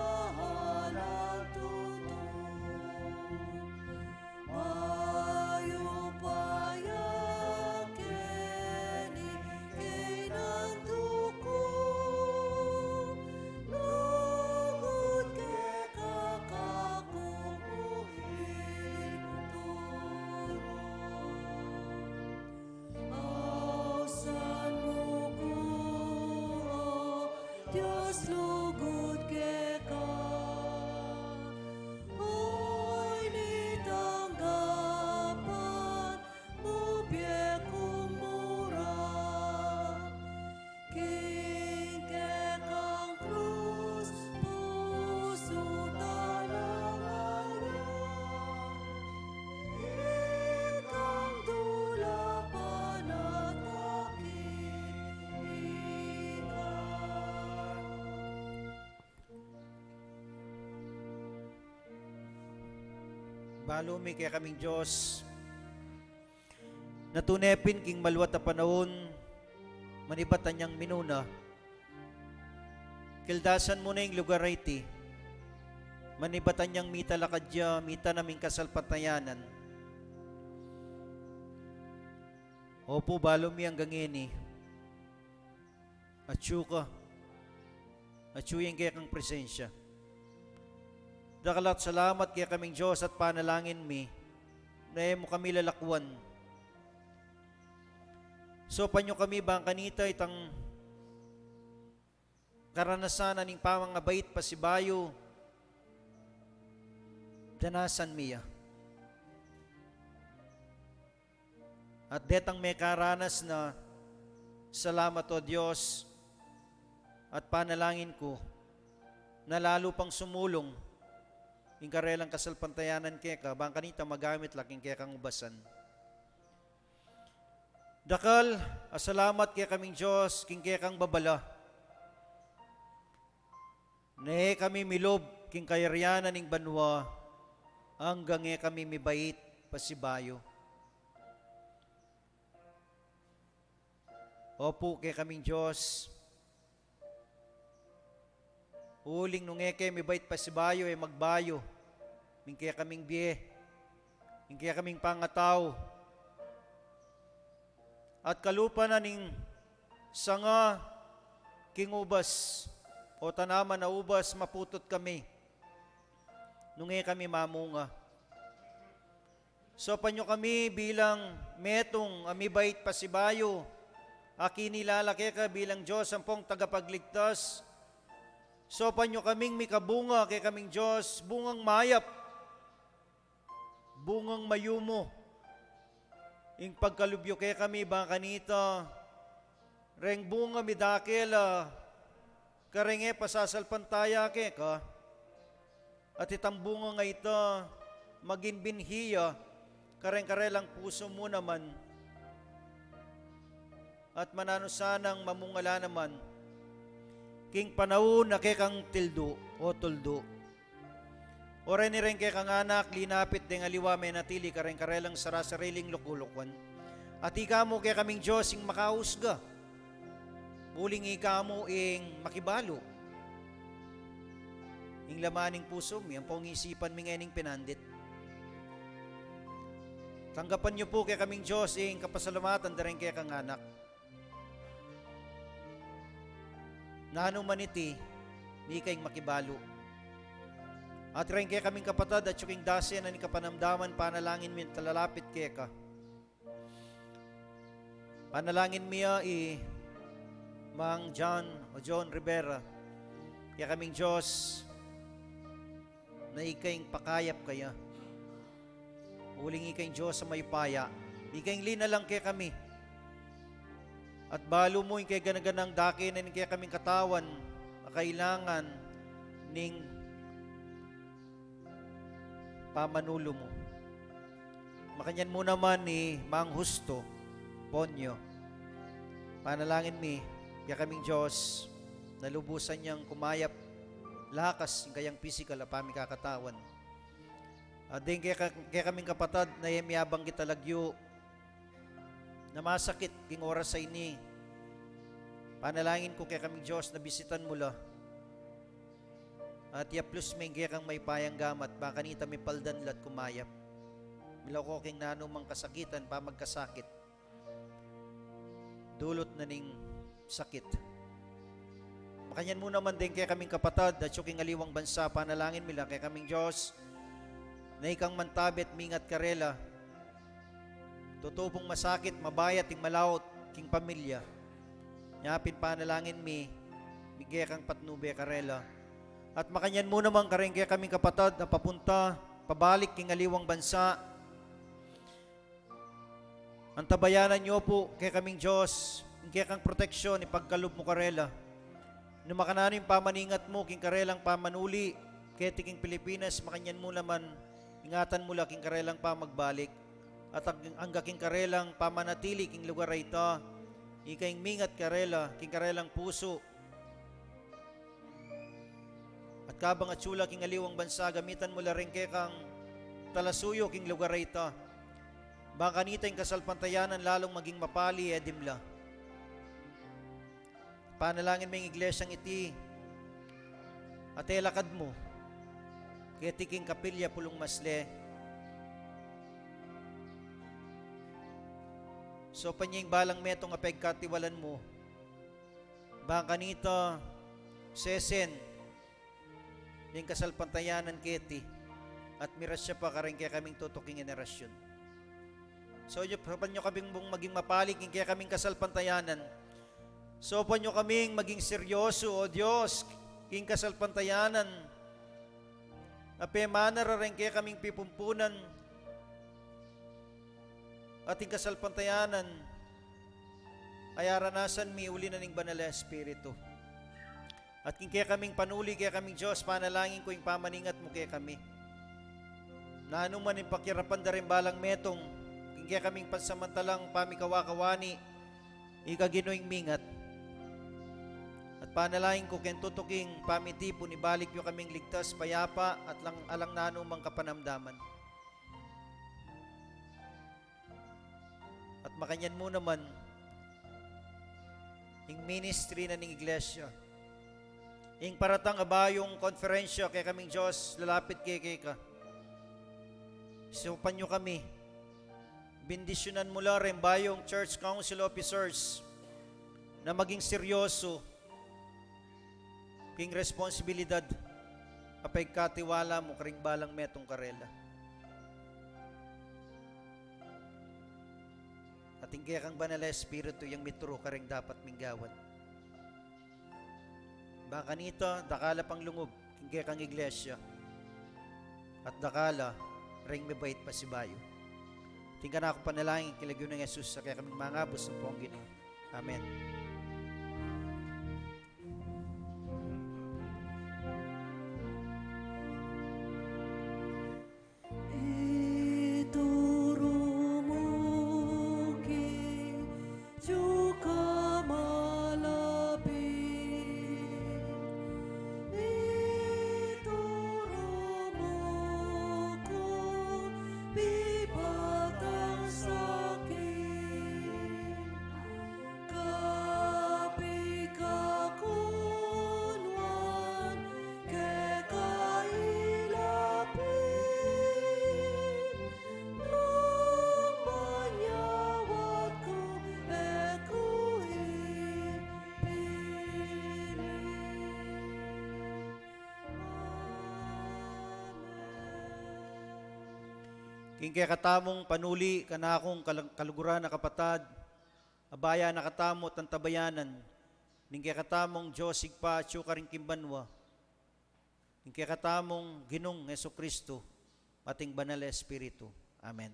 tutong. Mayo payak keni, kinang tukong, lugod ke kakakukuhin turong. Ausan mo ko, Diyos, lugod ke ka. Hoy nitanggapan, bubye kumura. King ke kang krus, puso talangaya. Ikang dula panatakikan. Balumi kay kaming Diyos, natunepin king maluwat na panahon, manibatan niyang minuna. Kildasan mo na yung lugar na iti, manibatan niyang mita lakadya, mita naming kasalpatayanan. Opo, balumi hanggang ini. Atsu ka, atsu yung kaya kang presensya. Dakalat salamat kaya kaming Diyos at panalangin mi, na mo kami lalakwan. So panyo kami bang kanita itang karanasan aning pamangabait pasibayo, danasan miya. At detang may karanas na salamat o Diyos at panalangin ko na lalo pang sumulong yung karelang kasalpantayanan keka, bang kanita magamit laking kekang ubasan. Dakal, asalamat kaya kaming Diyos, king kekang babala. Ne kami milob, king kayaryanan ning banwa, hanggang kami mibait pasibayo. Opo kaya kaming Diyos, uling nung mibait pasibayo magbayo, kaya kaming biye, kaya kaming pangataw, at kalupa na ning sanga king ubas o tanaman na ubas maputot kami nung kami mamunga. So panyo kami bilang metong amibait pasibayo, aki nilalaki ka bilang Diyos ang pong tagapagligtas. So panyo kaming mikabunga kay kaming Diyos, bungang mayap, bungang mayumo. Ing pagkalubyo kay kami bang kanita, reng bunga midakil, karenge pasasalpantaya kay ka, at itang bunga nga ito, maging binhiya, kareng-karelang puso mo naman, at mananusanang mamungala naman, king panahon na kay kang tildo o tuldo. Ore ni rin kay kang anak, linapit ding aliwa may natili kareng-karelang sarasariling lukulukwan. At ika mo kay kaming Diyos ing makausga. Uling ika mo ing makibalo. Ing lamaning puso mi, ang pangisipan mi ngayon pinandit. Tanggapan niyo po kay kaming Diyos ing kapasalamatan da rin kay kang anak. Nano man iti, ni kayong makibalo. At rin kaya kaming kapatad at yuking dasya na ni kapanamdaman, panalangin mi talalapit kaya ka. Panalangin miya Mang John o John Rivera. kaya kaming Diyos, na ikayong pakayap kaya. Uling ikayong Diyos sa may paya. Ikayong linalang kaya kami. At balo mo ikay ganaganang dakinan kaya kaming katawan na kailangan ning pamanulo mo. Makanyan mo naman ni Mang Husto, Ponyo. Panalangin mi, kaya kaming Diyos, nalubusan niyang kumayap, lakas, yung kayang physical, apami kakatawan. At din kaya kaming kapatad, na yamiyabang kita lagyo, na masakit, king oras sa ini. Panalangin ko kaya kaming Diyos, na bisitan mo la. At yaplus may kaya kang may payang gamat, baka nita may paldan lat kumayap. Milaw ko king nanumang kasakitan, pa magkasakit. Dulot na ning sakit. Makanyan mo naman din kaya kaming kapatad, at yung aliwang bansa, panalangin mila kaya kaming Diyos, na ikang mantabit, mingat karela, tutupong masakit, mabayat, ting malawot, king pamilya. Nyapin panalangin mi, bigay kang patnube karela. At makanyan mo naman karing kaya kaming kapatad, na papunta, pabalik king aliwang bansa. Ang tabayanan niyo po, kaya kaming Diyos, kaya kang proteksyon, ipagkalob mo karela. Numakanano yung pamaningat mo, king karelang pamanuli, kaya tiking Pilipinas, makanyan mo naman, ingatan mo lang king karelang pamagbalik. At ang king karelang pamanatili, king lugar ay ito, ikaing mingat karela, king karelang puso. At kabang at sula, king aliwang bansa, gamitan mo lang rin kaya kang talasuyo, king lugar ay ito. Baka kanita yung kasalpantayanan lalong maging mapali, edimla. Panalangin mo yung iglesyang iti, at elakad mo, kaya tiking kapilya pulong masle. So panyang balang metong apegkatiwalan mo, baka kanita, sesen, yung kasalpantayanan kiti, at miras siya pa karing kaya kaming tutuking generasyon. So, panyo kaming maging mapalig, kaya kaming kasalpantayanan. So, panyo kaming maging seryoso, O Diyos, king kasalpantayanan. Apemana rin kaya kaming pipumpunan, ating kasalpantayanan, ay aranasan mi uli na ning banal na Espiritu. At king kaya kaming panuli, kaya kaming Diyos, panalangin ko yung pamaningat mo kaya kami. Na anuman yung pakirapan da rin balang metong, kaya kaming pansamantalang pamikawakawani, ikaginoing mingat. At panalangin ko ken tutuking pamitipon, ibalik yung kaming ligtas, payapa, at alang nanumang kapanamdaman. At makanyan mo naman, yung ministry na ning iglesia, yung paratang abayong konferensya, kaya kaming Diyos, lalapit kay ka. Supan nyo kami, bendisyonan mo lang rin bayong church council officers na maging seryoso king responsibilidad apay katiwala mo karing balang metong karela. At kaya kang banal na Espiritu yung mitro karing dapat minggawan. Baka nito, dakala pang lungog kaya kang iglesia at dakala ring mabait pa si bayo. Tingnan ako panalangin kilagyo ng Jesus sa kaya kaming mga abos ng pong Ginoo. Amen. Ituro mo kay Diyoka malapit. Ituro mo ko bibat ang sakit. Kapi kakunwan kay kailapit. Nung manyawat ko ekuhin pilit. King kaya katamong panuli kanakong kaluguran na kapatad, abaya na katamot ang tabayanan, ning kaya katamong Diyos sigpa, tsukaring kimbanwa, ing kakatamong Ginong Heso Kristo, pating banal na Espiritu. Amen.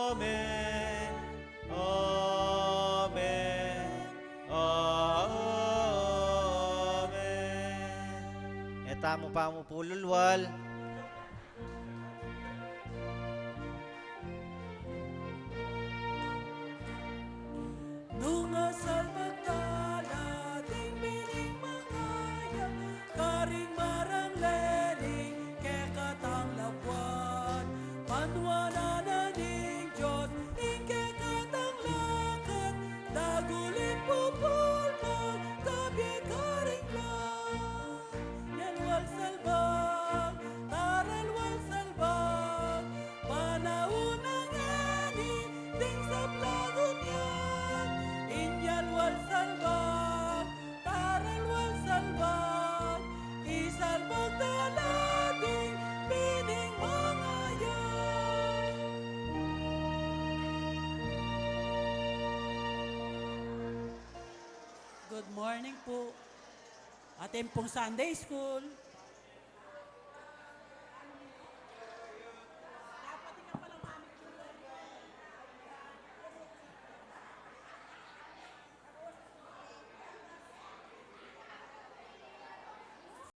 Amen. Amen. Amen. Eta mo pa mo pululwal. Nung asal magdala, ding biling mangaya, karing marang leling, kekatang labuan, panwana na ning Diyos, ing kekatang lakat, dagulin pupulpang, tabi karing lang. Yalwal salbang, taralwal salbang, panaunang eni, ding sa plagon yan. Inyalwal salbang, taralwal salbang, isalbang dalating, pining mga yan. Good morning po. Atin pong Sunday School.